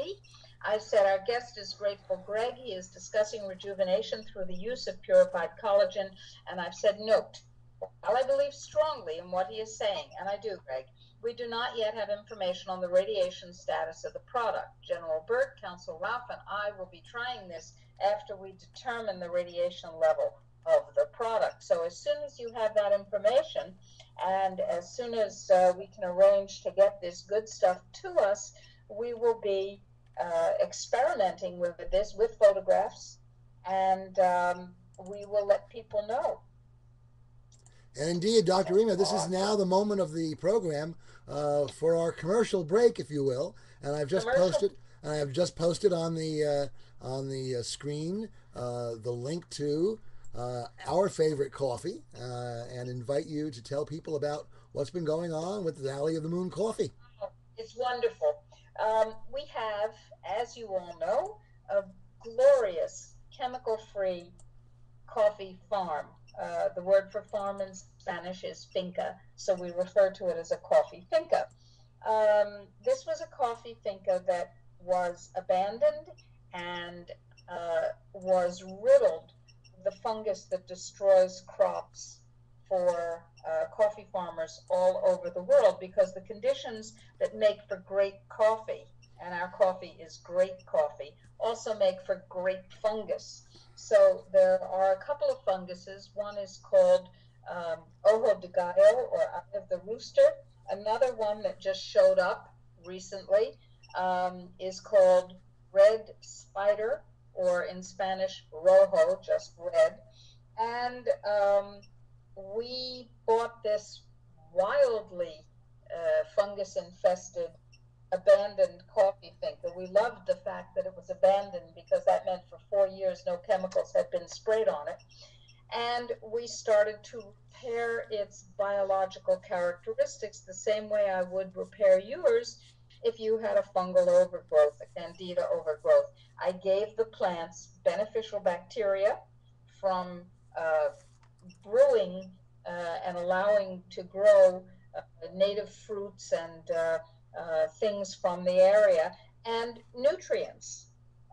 [SPEAKER 1] I said, our guest is Grateful Greg. He is discussing rejuvenation through the use of purified collagen. And I've said, note, while I believe strongly in what he is saying, and I do, Greg, we do not yet have information on the radiation status of the product. General Burt, Council Ralph, and I will be trying this after we determine the radiation level of the product. So as soon as you have that information, and as soon as we can arrange to get this good stuff to us, we will be experimenting with this with photographs, and we will let people know.
[SPEAKER 2] And indeed, Dr. Rima, this is now the moment of the program for our commercial break, if you will. And I've just posted on the screen the link to our favorite coffee, and invite you to tell people about what's been going on with the Valley of the Moon coffee.
[SPEAKER 1] It's wonderful. We have, as you all know, a glorious chemical-free coffee farm. The word for farm in Spanish is finca, so we refer to it as a coffee finca. This was a coffee finca that was abandoned and was riddled with the fungus that destroys crops for coffee farmers all over the world, because the conditions that make for great coffee, and our coffee is great coffee, also make for great fungus. So there are a couple of funguses. One is called ojo de gallo, or eye of the rooster. Another one that just showed up recently is called red spider, or in Spanish, rojo, just red. And we bought this wildly fungus infested abandoned coffee finca. We loved the fact that it was abandoned, because that meant for 4 years no chemicals had been sprayed on it. And we started to repair its biological characteristics the same way I would repair yours if you had a fungal overgrowth, a candida overgrowth. I gave the plants beneficial bacteria from brewing and allowing to grow native fruits and things from the area, and nutrients.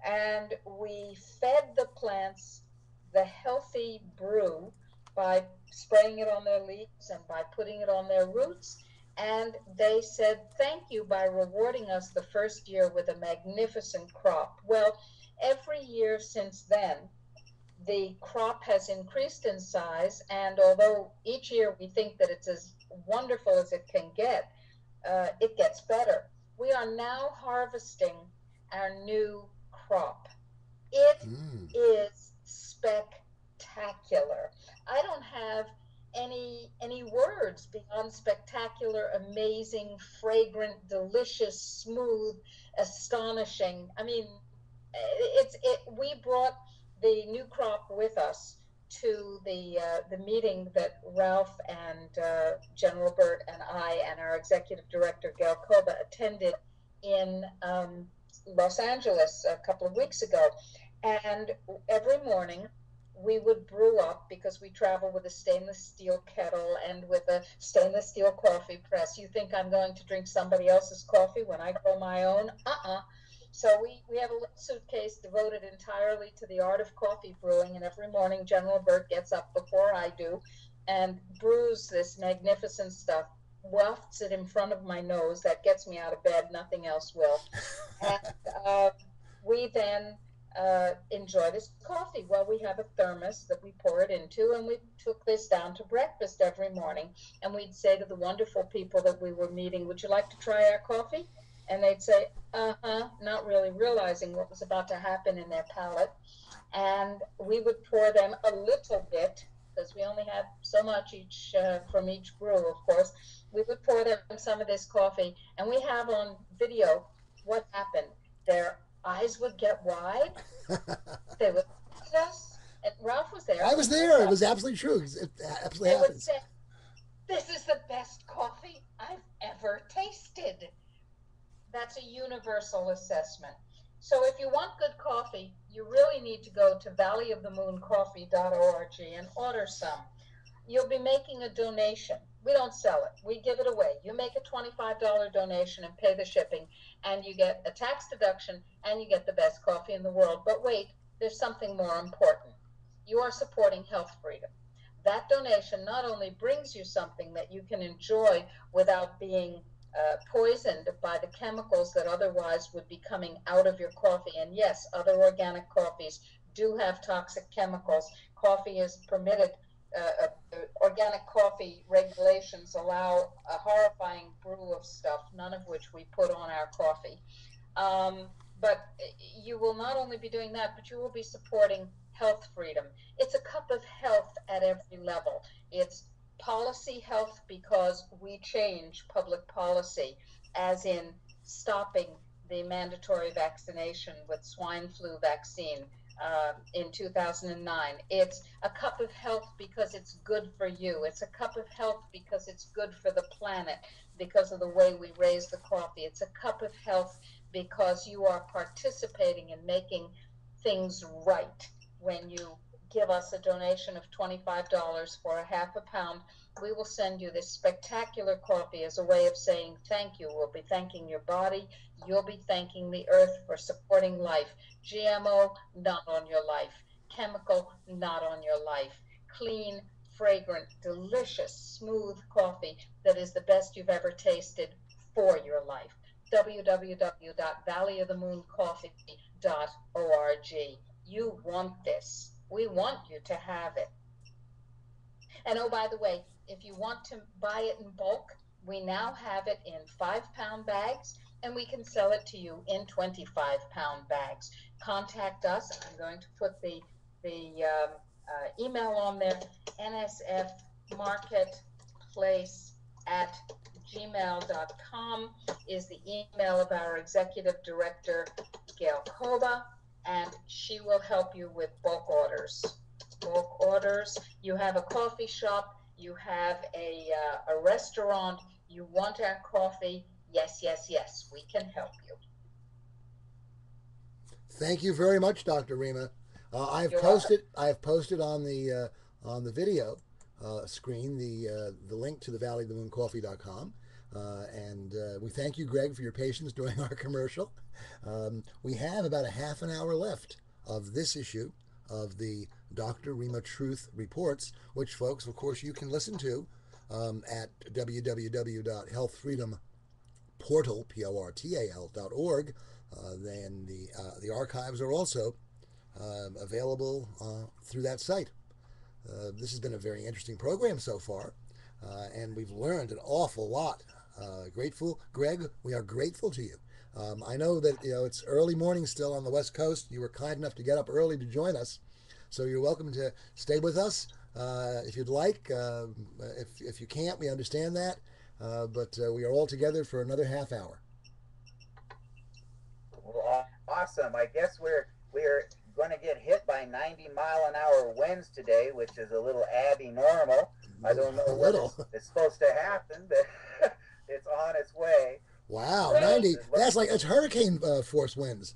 [SPEAKER 1] And we fed the plants the healthy brew by spraying it on their leaves and by putting it on their roots. And they said thank you by rewarding us the first year with a magnificent crop. Well, every year since then, the crop has increased in size, and although each year we think that it's as wonderful as it gets better. We are now harvesting our new crop. It is spectacular. I don't have any words beyond spectacular, amazing, fragrant, delicious, smooth, astonishing. I mean, we brought the new crop with us to the meeting that Ralph and General Burt and I and our executive director Gail Koba attended in Los Angeles a couple of weeks ago. And every morning we would brew up, because we travel with a stainless steel kettle and with a stainless steel coffee press. You think I'm going to drink somebody else's coffee when I grow my own? So we have a little suitcase devoted entirely to the art of coffee brewing, and every morning General Burt gets up before I do and brews this magnificent stuff, wafts it in front of my nose. That gets me out of bed, nothing else will. And we then enjoy this coffee. Well, we have a thermos that we pour it into, and we took this down to breakfast every morning, and we'd say to the wonderful people that we were meeting, would you like to try our coffee? And they'd say, not really realizing what was about to happen in their palate. And we would pour them a little bit, because we only had so much each from each brew, of course. We would pour them some of this coffee, and we have on video what happened. Their eyes would get wide. They would look at us, and Ralph was there.
[SPEAKER 2] I was there. It was absolutely true. It absolutely
[SPEAKER 1] they
[SPEAKER 2] happens.
[SPEAKER 1] Would say, this is the best coffee I've ever tasted. That's a universal assessment. So if you want good coffee, you really need to go to valleyofthemooncoffee.org and order some. You'll be making a donation. We don't sell it. We give it away. You make a $25 donation and pay the shipping, and you get a tax deduction, and you get the best coffee in the world. But wait, there's something more important. You are supporting health freedom. That donation not only brings you something that you can enjoy without being poisoned by the chemicals that otherwise would be coming out of your coffee. And yes, other organic coffees do have toxic chemicals. Coffee is permitted. Organic coffee regulations allow a horrifying brew of stuff, none of which we put on our coffee. But you will not only be doing that, but you will be supporting health freedom. It's a cup of health at every level. It's policy health, because we change public policy, as in stopping the mandatory vaccination with swine flu vaccine in 2009. It's a cup of health because it's good for you. It's a cup of health because it's good for the planet, because of the way we raise the coffee. It's a cup of health because you are participating in making things right when you give us a donation of $25 for a half a pound, we will send you this spectacular coffee as a way of saying thank you. We'll be thanking your body. You'll be thanking the earth for supporting life. GMO, not on your life. Chemical, not on your life. Clean, fragrant, delicious, smooth coffee that is the best you've ever tasted for your life. www.valleyofthemooncoffee.org. You want this. We want you to have it. And oh, by the way, if you want to buy it in bulk, we now have it in 5-pound bags, and we can sell it to you in 25-pound bags. Contact us. I'm going to put the email on there, nsfmarketplace@gmail.com is the email of our executive director, Gail Koba, and she will help you with bulk orders. Bulk orders. You have a coffee shop, you have a restaurant, you want our coffee. Yes, yes, yes, we can help you.
[SPEAKER 2] Thank you very much, Dr. Rima. I have posted on the video screen the link to the valleyofthemooncoffee.com. And we thank you, Greg, for your patience during our commercial. We have about a half an hour left of this issue of the Dr. RimaTruth reports, which, folks, of course, you can listen to at www.healthfreedomportal.org. Then the archives are also available through that site. This has been a very interesting program so far, and we've learned an awful lot. Grateful, Greg. We are grateful to you. I know that it's early morning still on the West Coast. You were kind enough to get up early to join us, so you're welcome to stay with us if you'd like. If you can't, we understand that, but we are all together for another half hour.
[SPEAKER 4] Well, awesome. I guess we're going to get hit by 90-mile-an-hour winds today, which is a little abnormal. I don't know what it's supposed to happen, but it's on its way.
[SPEAKER 2] Wow, 90. That's hurricane force winds.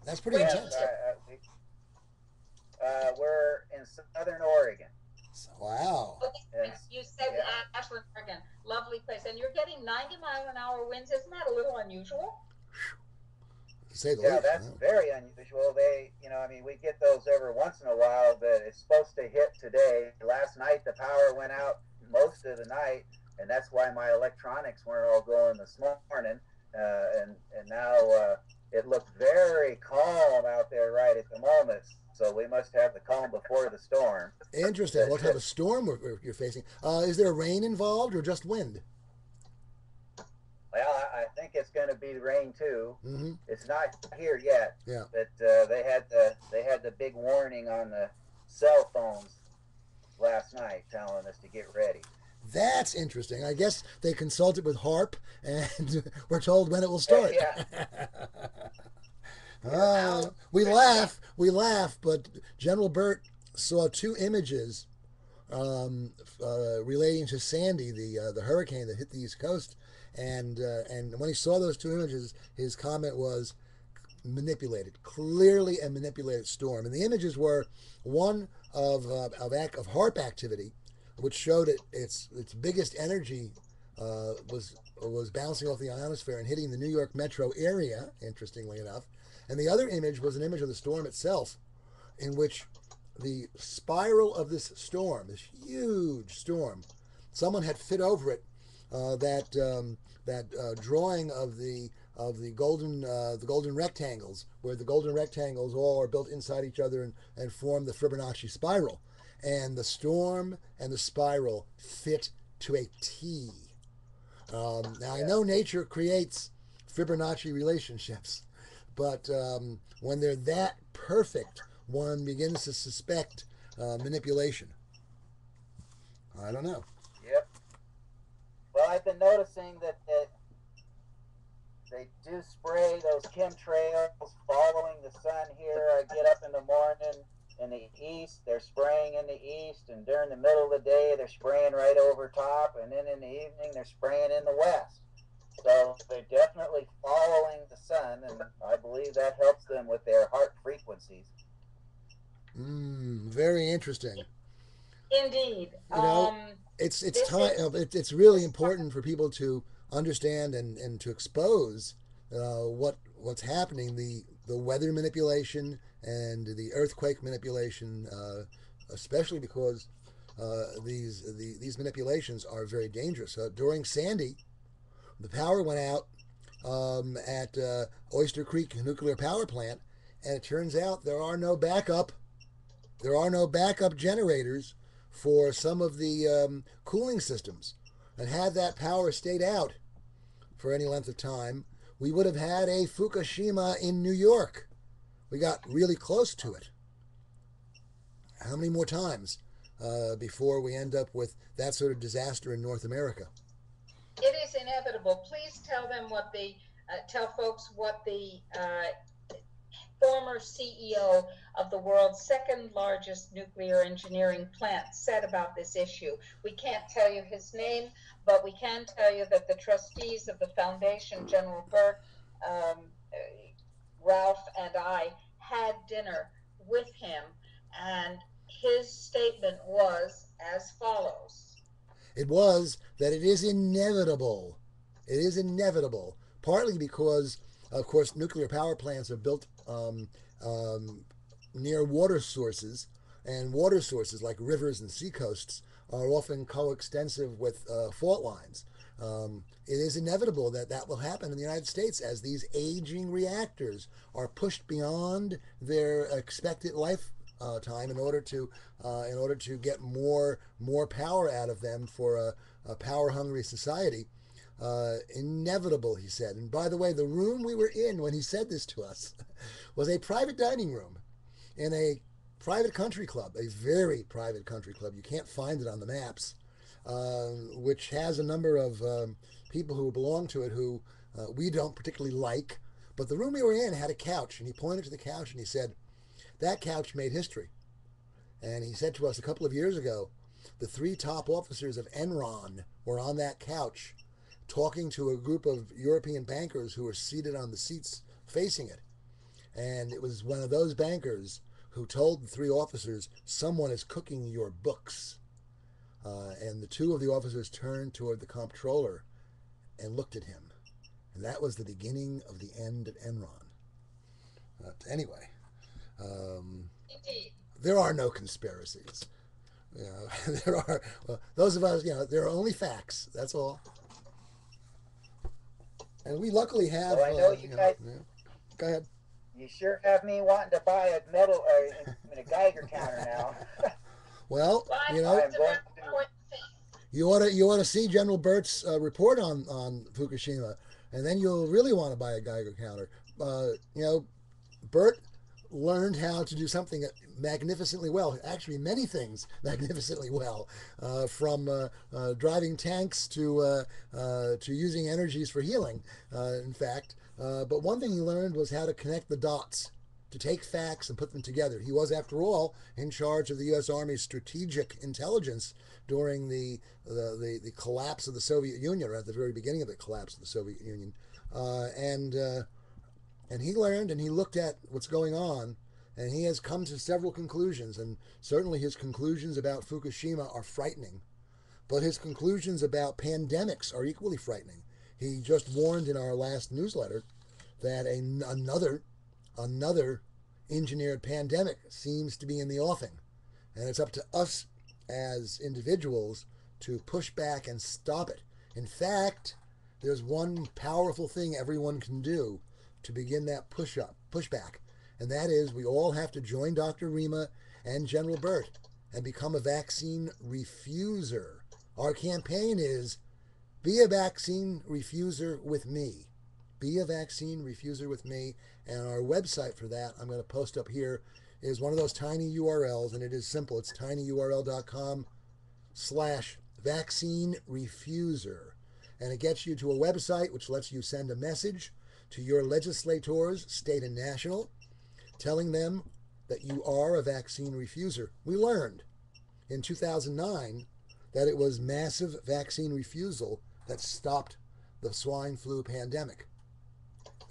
[SPEAKER 2] That's pretty intense.
[SPEAKER 4] We're in Southern Oregon.
[SPEAKER 2] Wow.
[SPEAKER 1] Okay, you said Ashland, Oregon. Lovely place. And you're getting 90-mile-an-hour winds. Isn't that a little unusual?
[SPEAKER 4] That's very unusual. We get those every once in a while, but it's supposed to hit today. Last night the power went out most of the night, and that's why my electronics weren't all going this morning. And now it looked very calm out there right at the moment. So we must have the calm before the storm.
[SPEAKER 2] Interesting. What type of storm you're facing? Is there rain involved or just wind?
[SPEAKER 4] Well, I think it's going to be rain too.
[SPEAKER 2] Mm-hmm.
[SPEAKER 4] It's not here yet.
[SPEAKER 2] Yeah.
[SPEAKER 4] But they had the big warning on the cell phones last night telling us to get ready.
[SPEAKER 2] That's interesting. I guess they consulted with HARP and were told when it will start.
[SPEAKER 4] Yeah.
[SPEAKER 2] We laugh, but General Burt saw 2 images relating to Sandy, the hurricane that hit the East Coast. And when he saw those 2 images, his comment was clearly a manipulated storm. And the images were one of HARP activity, which showed its biggest energy was bouncing off the ionosphere and hitting the New York metro area, interestingly enough. And the other image was an image of the storm itself, in which the spiral of this storm, this huge storm, someone had fit over it that drawing of the golden rectangles, where the golden rectangles all are built inside each other and form the Fibonacci spiral, and the storm and the spiral fit to a T. Now I know nature creates Fibonacci relationships, but when they're that perfect, one begins to suspect manipulation. I don't know.
[SPEAKER 4] Yep. Well, I've been noticing that they do spray those chemtrails following the sun here. I get up in the morning in the east, they're spraying in the east, and during the middle of the day, they're spraying right over top, and then in the evening, they're spraying in the west. So they're definitely following the sun, and I believe that helps them with their heart frequencies.
[SPEAKER 2] Very interesting.
[SPEAKER 1] Indeed.
[SPEAKER 2] You know, it's
[SPEAKER 1] This
[SPEAKER 2] time.
[SPEAKER 1] is
[SPEAKER 2] It's really
[SPEAKER 1] this part.
[SPEAKER 2] important for people to understand and to expose what's happening. The weather manipulation and the earthquake manipulation, especially because these manipulations are very dangerous. During Sandy, the power went out at Oyster Creek Nuclear Power Plant, and it turns out there are no backup generators for some of the cooling systems. And had that power stayed out for any length of time, we would have had a Fukushima in New York. We got really close to it. How many more times before we end up with that sort of disaster in North America?
[SPEAKER 1] It is inevitable. Please tell them what the tell folks what the former CEO of the world's second largest nuclear engineering plant said about this issue. We can't tell you his name, but we can tell you that the trustees of the foundation, General Burt, Ralph, and I had dinner with him, and his statement was as follows.
[SPEAKER 2] It was that it is inevitable. It is inevitable, partly because, of course, nuclear power plants are built near water sources, and water sources like rivers and seacoasts are often coextensive with fault lines. It is inevitable that that will happen in the United States as these aging reactors are pushed beyond their expected life time in order to get more power out of them for a power hungry society. Inevitable, he said. And by the way, the room we were in when he said this to us was a private dining room in a private country club, a very private country club. You can't find it on the maps, which has a number of people who belong to it who we don't particularly like. But the room we were in had a couch, and he pointed to the couch and he said, that couch made history. And he said to us a couple of years ago, the three top officers of Enron were on that couch talking to a group of European bankers who were seated on the seats facing it. And it was one of those bankers who told the three officers, someone is cooking your books. And the two of the officers turned toward the comptroller and looked at him. And that was the beginning of the end of Enron. Anyway,
[SPEAKER 1] Indeed.
[SPEAKER 2] there are no conspiracies. You know, there are those of us. You know, there are only facts. That's all. And we luckily have.
[SPEAKER 4] Well, I know you guys.
[SPEAKER 2] Yeah. Go ahead.
[SPEAKER 4] You sure have me wanting to buy a metal a Geiger counter now.
[SPEAKER 2] Well,
[SPEAKER 1] Well,
[SPEAKER 2] you know,
[SPEAKER 4] I'm going to.
[SPEAKER 2] you ought to see General Burt's report on Fukushima, and then you'll really want to buy a Geiger counter. You know, Burt learned how to do something magnificently well. Actually, many things magnificently well, from driving tanks to using energies for healing. In fact, but one thing he learned was how to connect the dots, to take facts and put them together. He was, after all, in charge of the U.S. Army's strategic intelligence during the collapse of the Soviet Union, or at the very beginning of the collapse of the Soviet Union, and he learned and he looked at what's going on, and he has come to several conclusions, and certainly his conclusions about Fukushima are frightening, but his conclusions about pandemics are equally frightening. He just warned in our last newsletter that another engineered pandemic seems to be in the offing, and it's up to us as individuals to push back and stop it. In fact, there's one powerful thing everyone can do to begin that pushback, and that is we all have to join Dr. Rima and General Burt and become a vaccine refuser. Our campaign is be a vaccine refuser with me. Be a vaccine refuser with me. And our website for that, I'm going to post up here, is one of those tiny URLs, and it is simple. It's tinyurl.com/vaccine refuser. And it gets you to a website which lets you send a message to your legislators, state and national, telling them that you are a vaccine refuser. We learned in 2009 that it was massive vaccine refusal that stopped the swine flu pandemic.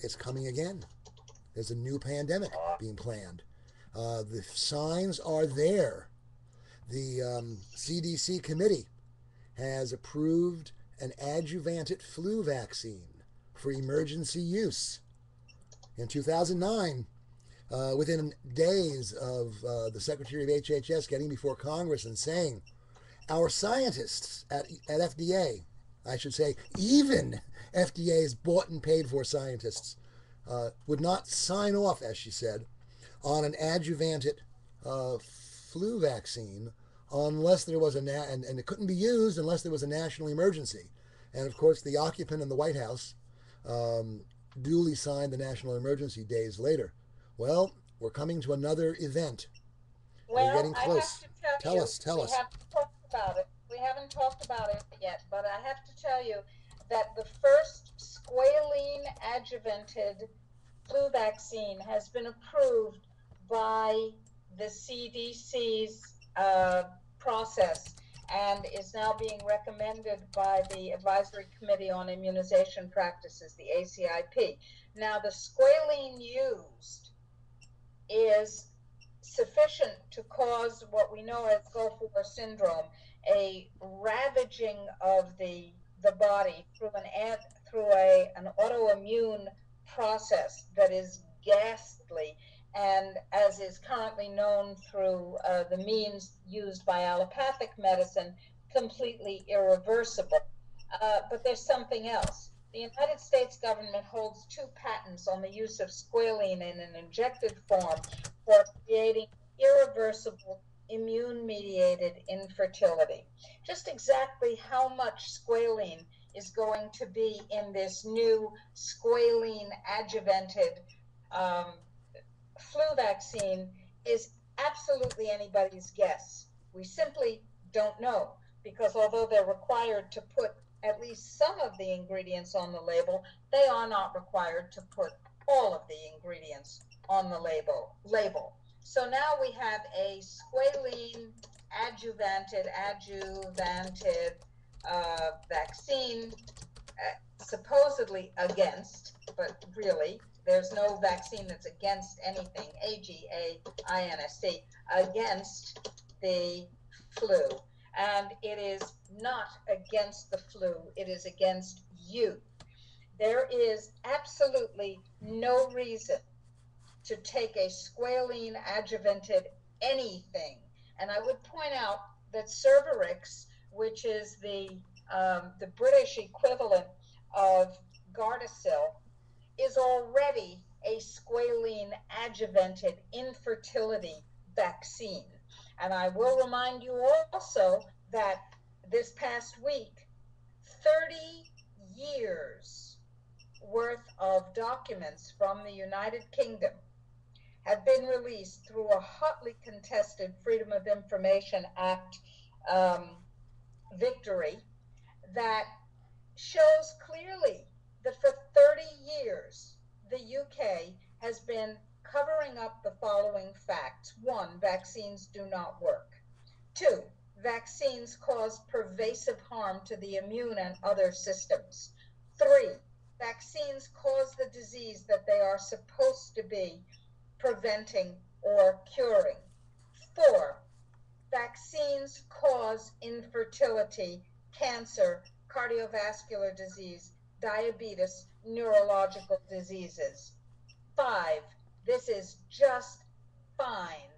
[SPEAKER 2] It's coming again. There's a new pandemic being planned. The signs are there. The CDC committee has approved an adjuvanted flu vaccine for emergency use. In 2009, within days of the Secretary of HHS getting before Congress and saying, our scientists at FDA, I should say, even FDA's bought and paid for scientists, would not sign off, as she said, on an adjuvanted flu vaccine unless there was and it couldn't be used unless there was a national emergency. And of course, the occupant in the White House duly signed the national emergency days later. Well, we're coming to another event. We're
[SPEAKER 1] Well,
[SPEAKER 2] getting
[SPEAKER 1] I have
[SPEAKER 2] close.
[SPEAKER 1] to tell
[SPEAKER 2] Tell
[SPEAKER 1] you,
[SPEAKER 2] us, tell
[SPEAKER 1] we
[SPEAKER 2] us.
[SPEAKER 1] haven't talked about it. We haven't talked about it yet, but I have to tell you that the first squalene adjuvanted flu vaccine has been approved by the CDC's process and is now being recommended by the Advisory Committee on Immunization Practices, the ACIP. Now, the squalene used is sufficient to cause what we know as Gulf War syndrome, a ravaging of the body through an autoimmune process that is ghastly, and as is currently known through the means used by allopathic medicine, completely irreversible. But there's something else. The United States government holds 2 patents on the use of squalene in an injected form for creating irreversible immune-mediated infertility. Just exactly how much squalene is going to be in this new squalene adjuvanted flu vaccine is absolutely anybody's guess. We simply don't know, because although they're required to put at least some of the ingredients on the label, they are not required to put all of the ingredients on the label. So now we have a squalene adjuvanted vaccine, supposedly against, but really there's no vaccine that's against anything, AGAINST, against the flu. And it is not against the flu, it is against you. There is absolutely no reason to take a squalene adjuvanted anything. And I would point out that Cervarix, which is the British equivalent of Gardasil, is already a squalene adjuvanted infertility vaccine. And I will remind you also that this past week, 30 years worth of documents from the United Kingdom have been released through a hotly contested Freedom of Information Act victory that shows clearly that for 30 years, the UK has been covering up the following facts. 1, vaccines do not work. 2, vaccines cause pervasive harm to the immune and other systems. 3, vaccines cause the disease that they are supposed to be preventing or curing. 4, vaccines cause infertility, cancer, cardiovascular disease, diabetes, neurological diseases. 5, this is just fine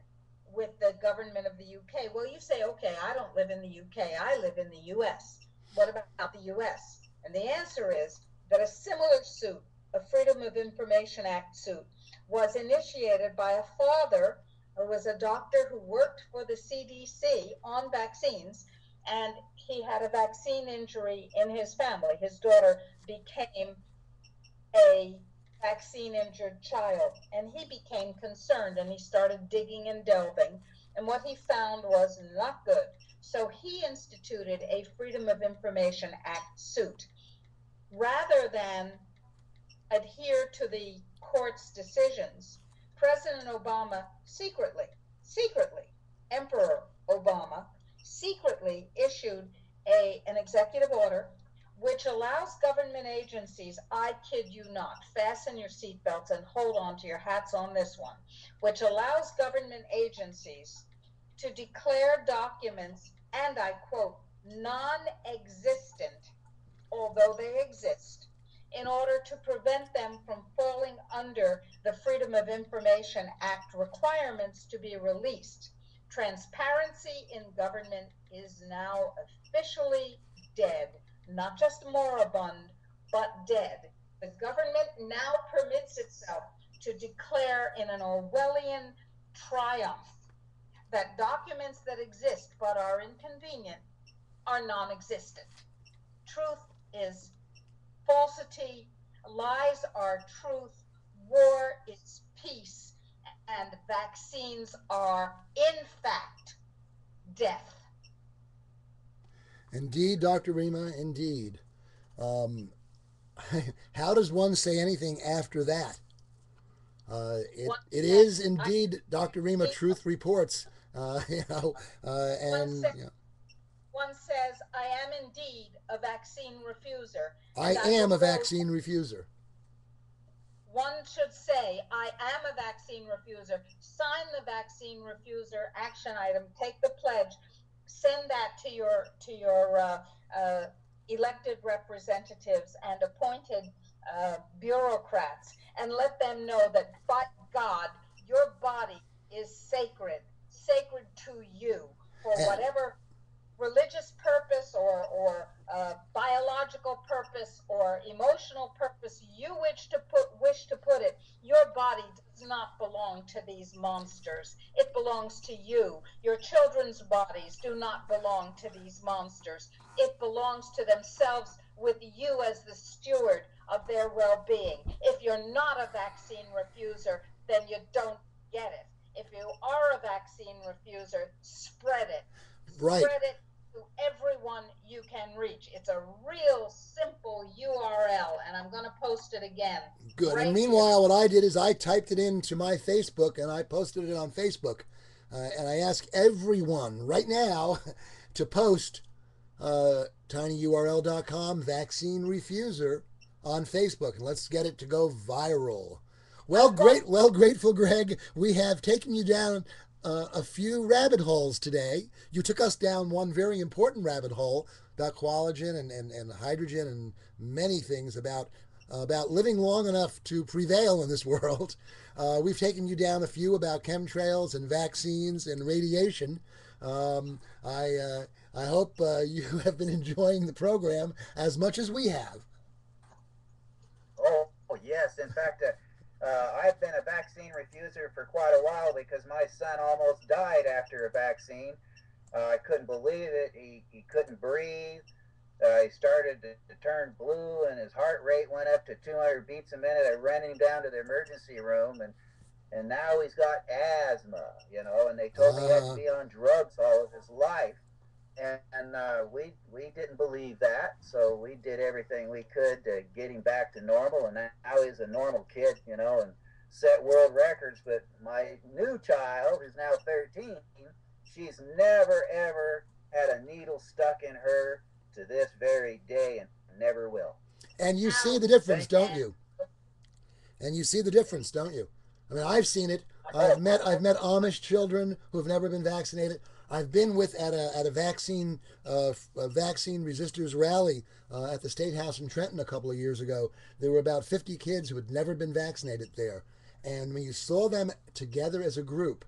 [SPEAKER 1] with the government of the UK. Well, you say, okay, I don't live in the UK, I live in the US. What about the US? And the answer is that a similar suit, a Freedom of Information Act suit, was initiated by a father who was a doctor who worked for the CDC on vaccines, and he had a vaccine injury in his family. His daughter became a vaccine injured child, and he became concerned, and he started digging and delving, and what he found was not good. So he instituted a Freedom of Information Act suit. Rather than adhere to the court's decisions, President Obama secretly, Emperor Obama secretly issued an executive order which allows government agencies, I kid you not, fasten your seatbelts and hold on to your hats on this one, which allows government agencies to declare documents, and I quote, non-existent, although they exist, in order to prevent them from falling under the Freedom of Information Act requirements to be released. Transparency in government is now officially dead, not just moribund, but dead. The government now permits itself to declare in an Orwellian triumph that documents that exist but are inconvenient are non-existent. Truth is falsity, lies are truth, war is peace, and vaccines are, in fact, death.
[SPEAKER 2] Indeed, Dr. Rima, indeed. Um, how does one say anything after that? It is indeed, Dr. Rima, truth reports. You know, and you know,
[SPEAKER 1] one says, I am indeed a vaccine refuser.
[SPEAKER 2] I am a vaccine refuser.
[SPEAKER 1] One should say, I am a vaccine refuser. Sign the vaccine refuser action item. Take the pledge. Send that to your elected representatives and appointed bureaucrats, and let them know that, by God, your body is sacred to you for whatever religious purpose or biological purpose or emotional purpose you wish to put it. Your body does not belong to these monsters. It belongs to you. Your children's bodies do not belong to these monsters. It belongs to themselves, with you as the steward of their well-being. If you're not a vaccine refuser, then you don't get it. If you are a vaccine refuser, spread it.
[SPEAKER 2] Right.
[SPEAKER 1] Spread it to everyone you can reach. It's a real simple URL, and I'm going to post it again.
[SPEAKER 2] Good.
[SPEAKER 1] Right
[SPEAKER 2] and meanwhile,
[SPEAKER 1] here.
[SPEAKER 2] what I did is I typed it into my Facebook and I posted it on Facebook. And I ask everyone right now to post tinyurl.com vaccine refuser on Facebook, and let's get it to go viral. Well, grateful Greg, we have taken you down a few rabbit holes today. You took us down one very important rabbit hole about collagen and hydrogen and many things about living long enough to prevail in this world. We've taken you down a few about chemtrails and vaccines and radiation. I hope you have been enjoying the program as much as we have.
[SPEAKER 4] Oh, yes. In fact, I've been a vaccine refuser for quite a while because my son almost died after a vaccine. I couldn't believe it. He couldn't breathe. He started to turn blue, and his heart rate went up to 200 beats a minute. I ran him down to the emergency room, and now he's got asthma, you know, and they told me he had to be on drugs all of his life. And we didn't believe that, so we did everything we could to get him back to normal, and now he's a normal kid, you know, and set world records. But my new child, who's now 13, she's never, ever had a needle stuck in her to this very day, and never will.
[SPEAKER 2] And you see the difference, don't you? And you see the difference, don't you? I mean, I've seen it. I've met Amish children who have never been vaccinated. I've been at a vaccine resistors rally at the State House in Trenton a couple of years ago. There were about 50 kids who had never been vaccinated there, and when you saw them together as a group,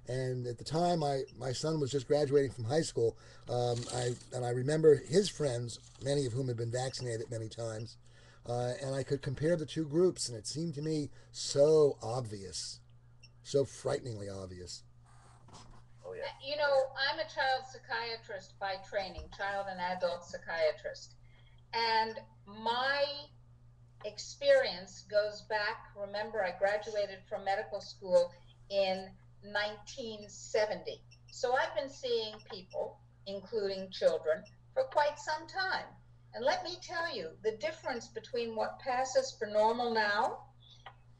[SPEAKER 2] and at the time my son was just graduating from high school, I remember his friends, many of whom had been vaccinated many times, and I could compare the two groups, and it seemed to me so obvious, so frighteningly obvious.
[SPEAKER 4] Oh, yeah.
[SPEAKER 1] You know, I'm a child psychiatrist by training, child and adult psychiatrist. And my experience goes back, remember, I graduated from medical school in 1970. So I've been seeing people, including children, for quite some time. And let me tell you, the difference between what passes for normal now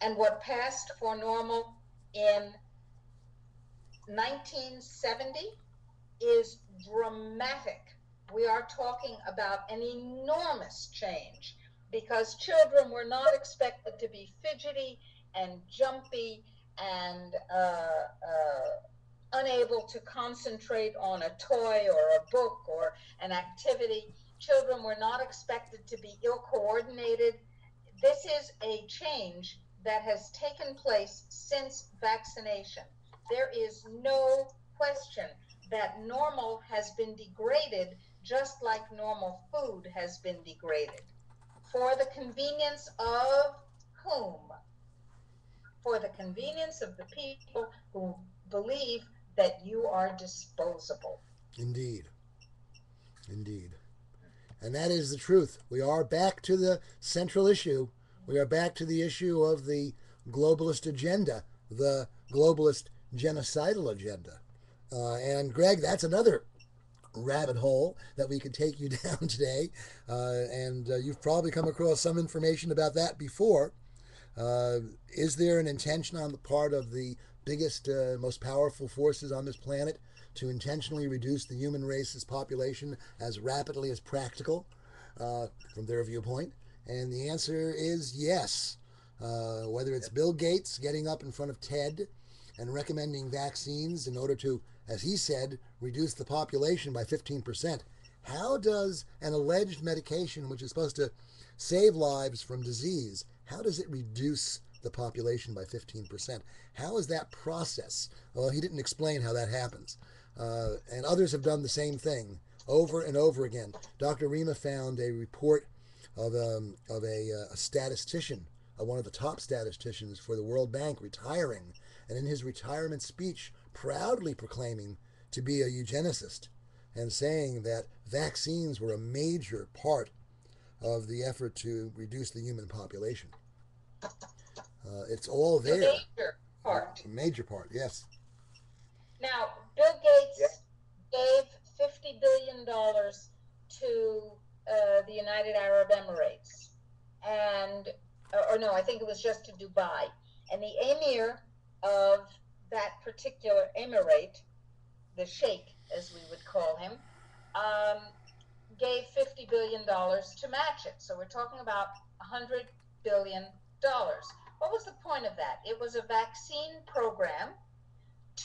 [SPEAKER 1] and what passed for normal in 1970 is dramatic. we are talking about an enormous change, because children were not expected to be fidgety and jumpy and unable to concentrate on a toy or a book or an activity. Children were not expected to be ill coordinated. This is a change that has taken place since vaccination. There is no question that normal has been degraded, just like normal food has been degraded. For the convenience of whom? For the convenience of the people who believe that you are disposable.
[SPEAKER 2] Indeed. Indeed. And that is the truth. We are back to the central issue. We are back to the issue of the globalist agenda, the globalist genocidal agenda. And Greg, that's another rabbit hole that we could take you down today. And you've probably come across some information about that before. Is there an intention on the part of the biggest, most powerful forces on this planet to intentionally reduce the human race's population as rapidly as practical, from their viewpoint? And the answer is yes. Whether it's Bill Gates getting up in front of TED and recommending vaccines in order to, as he said, reduce the population by 15%. How does an alleged medication, which is supposed to save lives from disease, how does it reduce the population by 15%? How is that process? Well, he didn't explain how that happens. And others have done the same thing over and over again. Dr. Rima found a report of a statistician, one of the top statisticians for the World Bank, retiring, and in his retirement speech, proudly proclaiming to be a eugenicist and saying that vaccines were a major part of the effort to reduce the human population. It's all there.
[SPEAKER 1] Major part.
[SPEAKER 2] A major part, yes.
[SPEAKER 1] Now, Bill Gates gave $50 billion to the United Arab Emirates. And, or no, I think it was just to Dubai. And the emir of that particular emirate, the sheikh, as we would call him, gave $50 billion to match it. So we're talking about $100 billion. What was the point of that? It was a vaccine program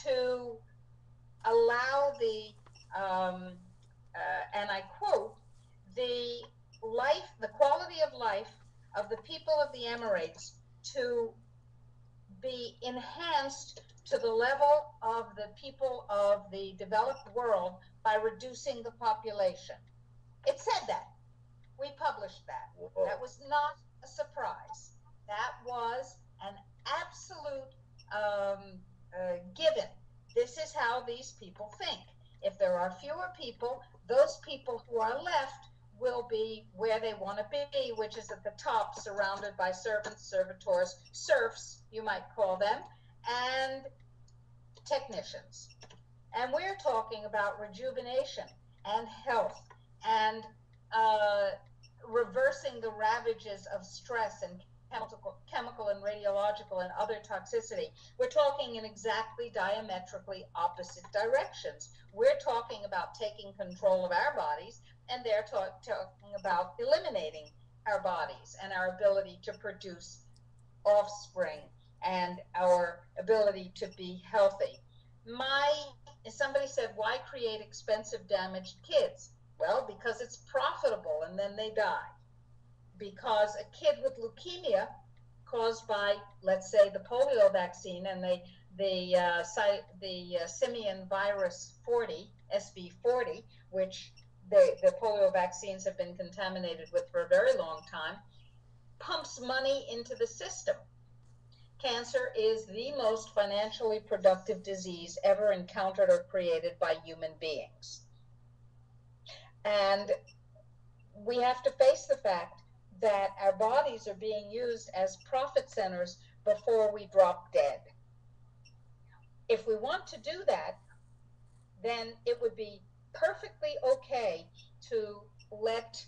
[SPEAKER 1] to allow the, and I quote, the quality of life of the people of the Emirates to be enhanced to the level of the people of the developed world by reducing the population. It said that. We published that. That was not a surprise. That was an absolute given. This is how these people think. If there are fewer people, those people who are left will be where they want to be, which is at the top, surrounded by servants, servitors, serfs, you might call them, and technicians. And we're talking about rejuvenation and health and reversing the ravages of stress and chemical and radiological and other toxicity. We're talking in exactly diametrically opposite directions. We're talking about taking control of our bodies, and they're talking about eliminating our bodies and our ability to produce offspring and our ability to be healthy. Somebody said, why create expensive, damaged kids? Well, because it's profitable and then they die. Because a kid with leukemia caused by, let's say, the polio vaccine and the simian virus 40, SV40, which the polio vaccines have been contaminated with for a very long time, pumps money into the system. Cancer is the most financially productive disease ever encountered or created by human beings. And we have to face the fact that our bodies are being used as profit centers before we drop dead. If we want to do that, then it would be perfectly okay to let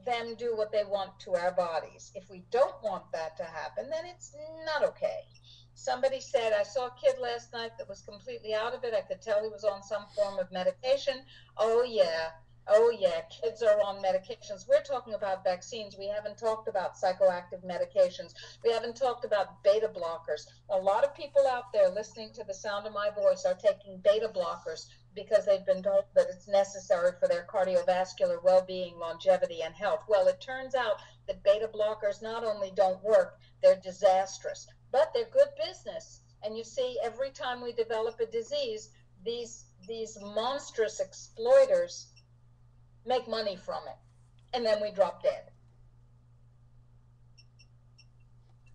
[SPEAKER 1] them do what they want to our bodies. If we don't want that to happen, then it's not okay. Somebody said, I saw a kid last night that was completely out of it. I could tell he was on some form of medication. Oh, yeah. Oh, yeah, kids are on medications. We're talking about vaccines. We haven't talked about psychoactive medications. We haven't talked about beta blockers. A lot of people out there listening to the sound of my voice are taking beta blockers because they've been told that it's necessary for their cardiovascular well-being, longevity, and health. Well, it turns out that beta blockers not only don't work, they're disastrous, but they're good business. And you see, every time we develop a disease, these monstrous exploiters make money from it, and then we drop dead.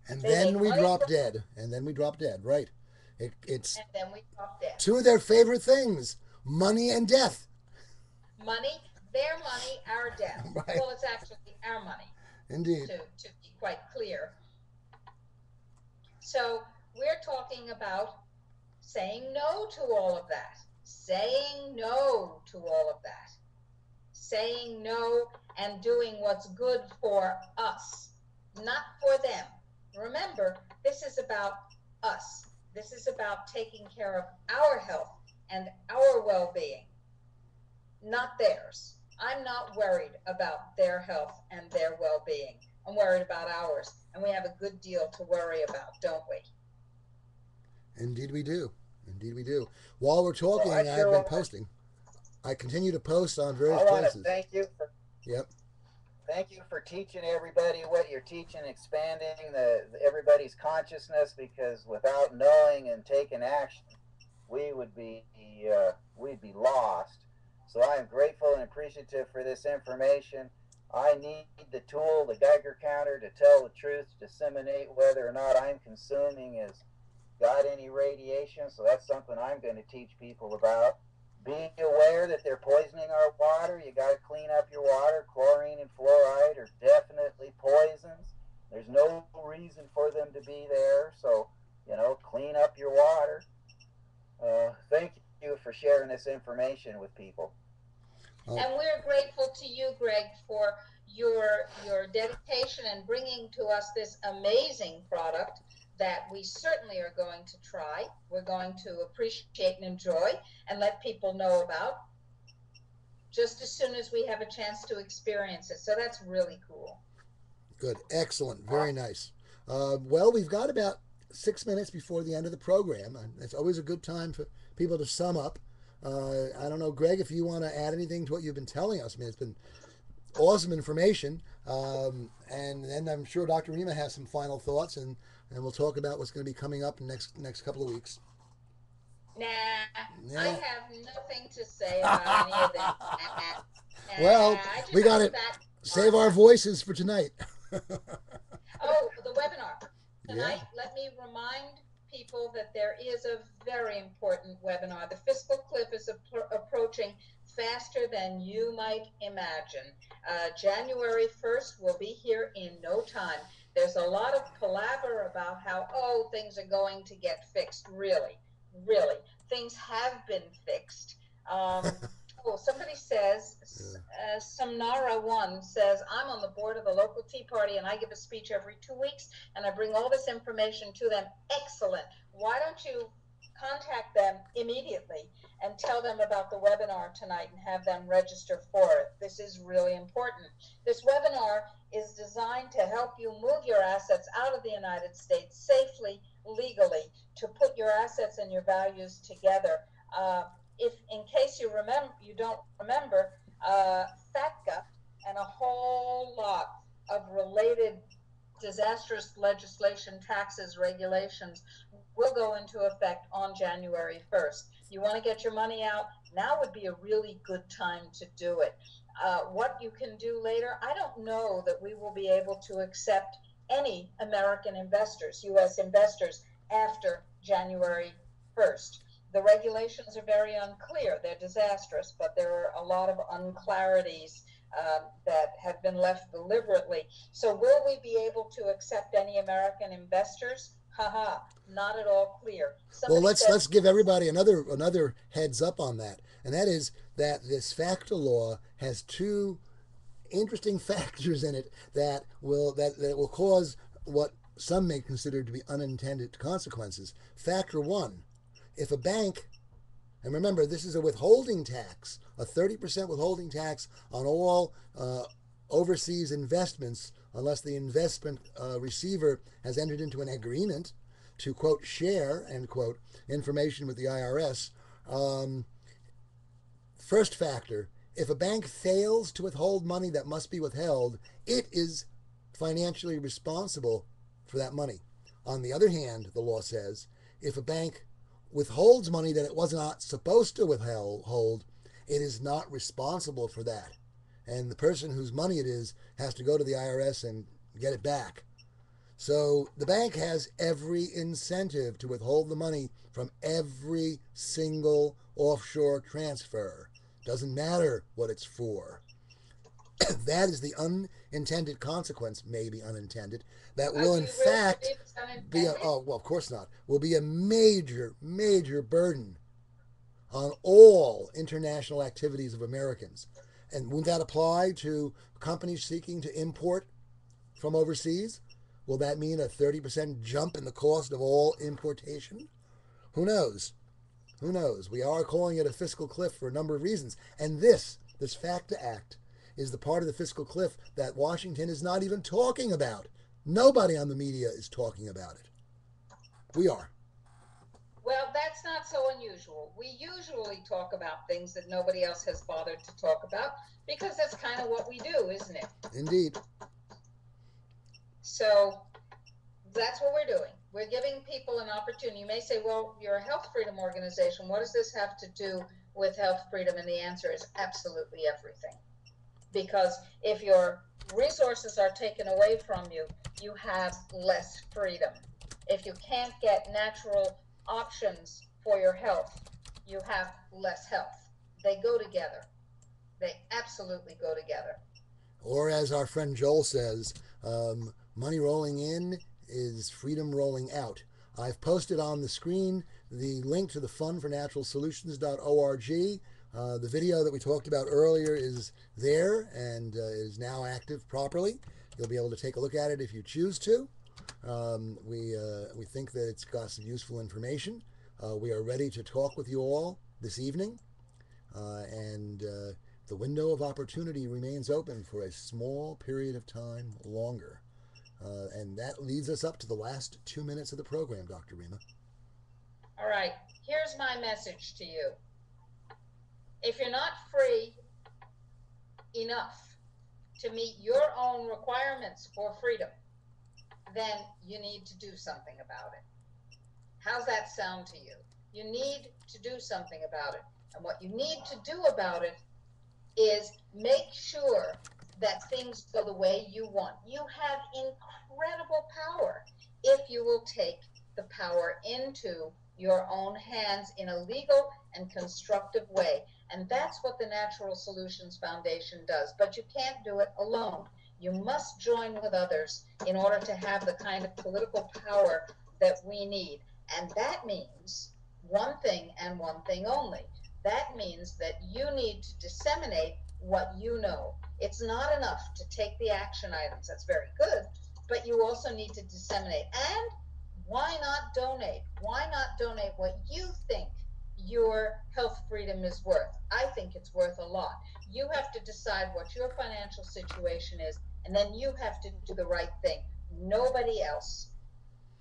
[SPEAKER 2] And
[SPEAKER 1] They
[SPEAKER 2] then
[SPEAKER 1] make
[SPEAKER 2] we
[SPEAKER 1] money
[SPEAKER 2] drop
[SPEAKER 1] from
[SPEAKER 2] dead. And then we drop dead, right? It's
[SPEAKER 1] and then we drop dead.
[SPEAKER 2] two of their favorite things, money and death.
[SPEAKER 1] Money, their money, our death.
[SPEAKER 2] Right.
[SPEAKER 1] Well, it's actually our money,
[SPEAKER 2] Indeed.
[SPEAKER 1] to be quite clear. So we're talking about saying no to all of that. Saying no to all of that. Saying no and doing what's good for us, not for them. Remember, this is about us. This is about taking care of our health and our well-being, not theirs. I'm not worried about their health and their well-being. I'm worried about ours, and we have a good deal to worry about, don't we?
[SPEAKER 2] Indeed we do. Indeed we do. While we're talking,
[SPEAKER 4] Well, I
[SPEAKER 2] I've
[SPEAKER 4] sure
[SPEAKER 2] been
[SPEAKER 4] want-
[SPEAKER 2] posting. I continue to post on various
[SPEAKER 4] I want to
[SPEAKER 2] places.
[SPEAKER 4] thank you for
[SPEAKER 2] Yep.
[SPEAKER 4] thank you for teaching everybody what you're teaching, expanding everybody's consciousness. Because without knowing and taking action, we'd be lost. So I am grateful and appreciative for this information. I need the tool, the Geiger counter, to tell the truth, to disseminate whether or not I'm consuming has got any radiation. So that's something I'm going to teach people about. Be aware that they're poisoning our water. You got to clean up your water. Chlorine and fluoride are definitely poisons. There's no reason for them to be there. So, clean up your water. Thank you for sharing this information with people.
[SPEAKER 2] Oh.
[SPEAKER 1] And we're grateful to you, Greg, for your dedication and bringing to us this amazing product that we certainly are going to try. We're going to appreciate and enjoy and let people know about just as soon as we have a chance to experience it. So that's really cool.
[SPEAKER 2] Good. Excellent. Very nice. Well, we've got about 6 minutes before the end of the program. And it's always a good time for people to sum up. I don't know, Greg, if you want to add anything to what you've been telling us. I mean, it's been awesome information. And then I'm sure Dr. Rima has some final thoughts, and we'll talk about what's going to be coming up in the next couple of weeks.
[SPEAKER 1] Nah,
[SPEAKER 2] Yeah.
[SPEAKER 1] I have nothing to say about any of that.
[SPEAKER 2] Well, we got to save our voices for tonight.
[SPEAKER 1] Oh, the webinar. Tonight,
[SPEAKER 2] Yeah.
[SPEAKER 1] let me remind people that there is a very important webinar. The fiscal cliff is approaching faster than you might imagine. January 1st will be here in no time. There's a lot of palaver about how, things are going to get fixed. Really, things have been fixed. Somebody says, Samnara1 says, I'm on the board of the local Tea Party and I give a speech every 2 weeks and I bring all this information to them. Excellent. Why don't you contact them immediately and tell them about the webinar tonight and have them register for it. This is really important. This webinar is designed to help you move your assets out of the United States safely, legally, to put your assets and your values together. If in case you don't remember, FATCA and a whole lot of related disastrous legislation, taxes, regulations will go into effect on January 1st. You want to get your money out? Now would be a really good time to do it. What you can do later, I don't know that we will be able to accept any American investors, U.S. investors, after January 1st. The regulations are very unclear. They're disastrous, but there are a lot of unclarities that have been left deliberately. So will we be able to accept any American investors? Not at all clear.
[SPEAKER 2] Well, let's give everybody another heads up on that, and that is that this FATCA law has two interesting factors in it that will cause what some may consider to be unintended consequences. Factor one: if a bank And remember, this is a withholding tax, a 30% withholding tax on all overseas investments, unless the investment receiver has entered into an agreement to, quote, share, end quote, information with the IRS. First factor, if a bank fails to withhold money that must be withheld, it is financially responsible for that money. On the other hand, the law says, if a bank withholds money that it was not supposed to withhold, it is not responsible for that. And the person whose money it is has to go to the IRS and get it back. So the bank has every incentive to withhold the money from every single offshore transfer. Doesn't matter what it's for. That is the unintended consequence, maybe unintended, that will in fact be of course not, will be a major, major burden on all international activities of Americans. And won't that apply to companies seeking to import from overseas? Will that mean a 30% jump in the cost of all importation? Who knows? Who knows? We are calling it a fiscal cliff for a number of reasons. And this FACTA Act is the part of the fiscal cliff that Washington is not even talking about. Nobody on the media is talking about it. We are.
[SPEAKER 1] Well, that's not so unusual. We usually talk about things that nobody else has bothered to talk about because that's kind of what we do, isn't it?
[SPEAKER 2] Indeed.
[SPEAKER 1] So that's what we're doing. We're giving people an opportunity. You may say, well, you're a health freedom organization. What does this have to do with health freedom? And the answer is absolutely everything. Because if your resources are taken away from you, you have less freedom. If you can't get natural options for your health, you have less health. They go together. They absolutely go together.
[SPEAKER 2] Or as our friend Joel says, money rolling in is freedom rolling out. I've posted on the screen the link to the fundfornaturalsolutions.org. The video that we talked about earlier is there and is now active properly. You'll be able to take a look at it if you choose to. We think that it's got some useful information. We are ready to talk with you all this evening, and the window of opportunity remains open for a small period of time longer. And that leads us up to the last 2 minutes of the program, Dr. Rima.
[SPEAKER 1] All right, here's my message to you. If you're not free enough to meet your own requirements for freedom, then you need to do something about it. How's that sound to you? You need to do something about it. And what you need to do about it is make sure that things go the way you want. You have incredible power if you will take the power into your own hands in a legal and constructive way. And that's what the Natural Solutions Foundation does. But you can't do it alone. You must join with others in order to have the kind of political power that we need. And that means one thing and one thing only. That means that you need to disseminate what you know. It's not enough to take the action items. That's very good. But you also need to disseminate. And why not donate? Why not donate what you think your health freedom is worth? I think it's worth a lot. You have to decide what your financial situation is, and then you have to do the right thing. Nobody else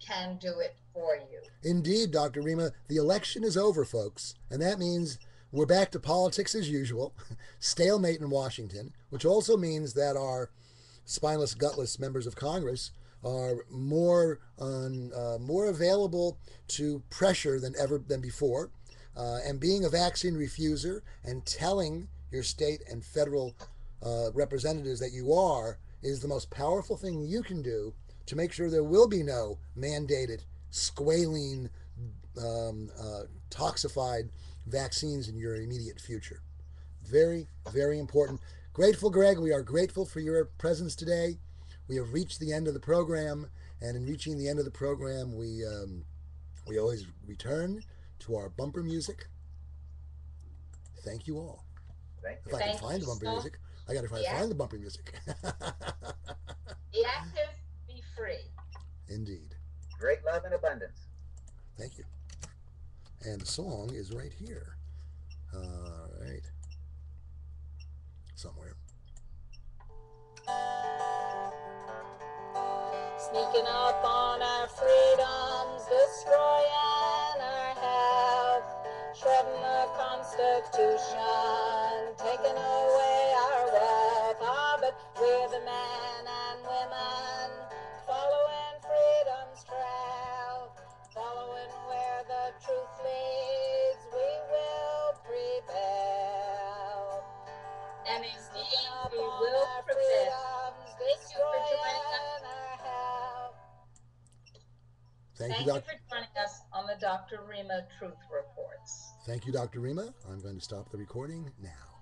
[SPEAKER 1] can do it for you.
[SPEAKER 2] Indeed, Dr. Rima, the election is over, folks, and that means we're back to politics as usual, stalemate in Washington, which also means that our spineless, gutless members of Congress are more available to pressure than ever than before. And being a vaccine refuser and telling your state and federal representatives that you are is the most powerful thing you can do to make sure there will be no mandated, squalene, toxified vaccines in your immediate future. Very, very important. Grateful, Greg. We are grateful for your presence today. We have reached the end of the program, and in reaching the end of the program, we always return to our bumper music. Thank you all. If I can find the bumper music, I got to try to find the bumper music.
[SPEAKER 1] Be active, be free.
[SPEAKER 2] Indeed.
[SPEAKER 4] Great love and abundance.
[SPEAKER 2] Thank you. And the song is right here. All right. Somewhere.
[SPEAKER 1] Sneaking up on our freedoms, destroying our health, shredding the Constitution, taking away our wealth. Ah, but we're the men and women following freedom's trail, following where the truth leads, we will prevail.
[SPEAKER 5] And
[SPEAKER 1] Sneaking
[SPEAKER 5] indeed,
[SPEAKER 1] up
[SPEAKER 5] we
[SPEAKER 1] on
[SPEAKER 5] will
[SPEAKER 1] our
[SPEAKER 5] prevail.
[SPEAKER 1] freedoms,
[SPEAKER 5] Thank you for joining us.
[SPEAKER 1] destroying our health.
[SPEAKER 2] Thank you,
[SPEAKER 5] Thank you
[SPEAKER 2] Dr.
[SPEAKER 5] for joining us on the Dr. Rima Truth Reports.
[SPEAKER 2] Thank you, Dr. Rima. I'm going to stop the recording now.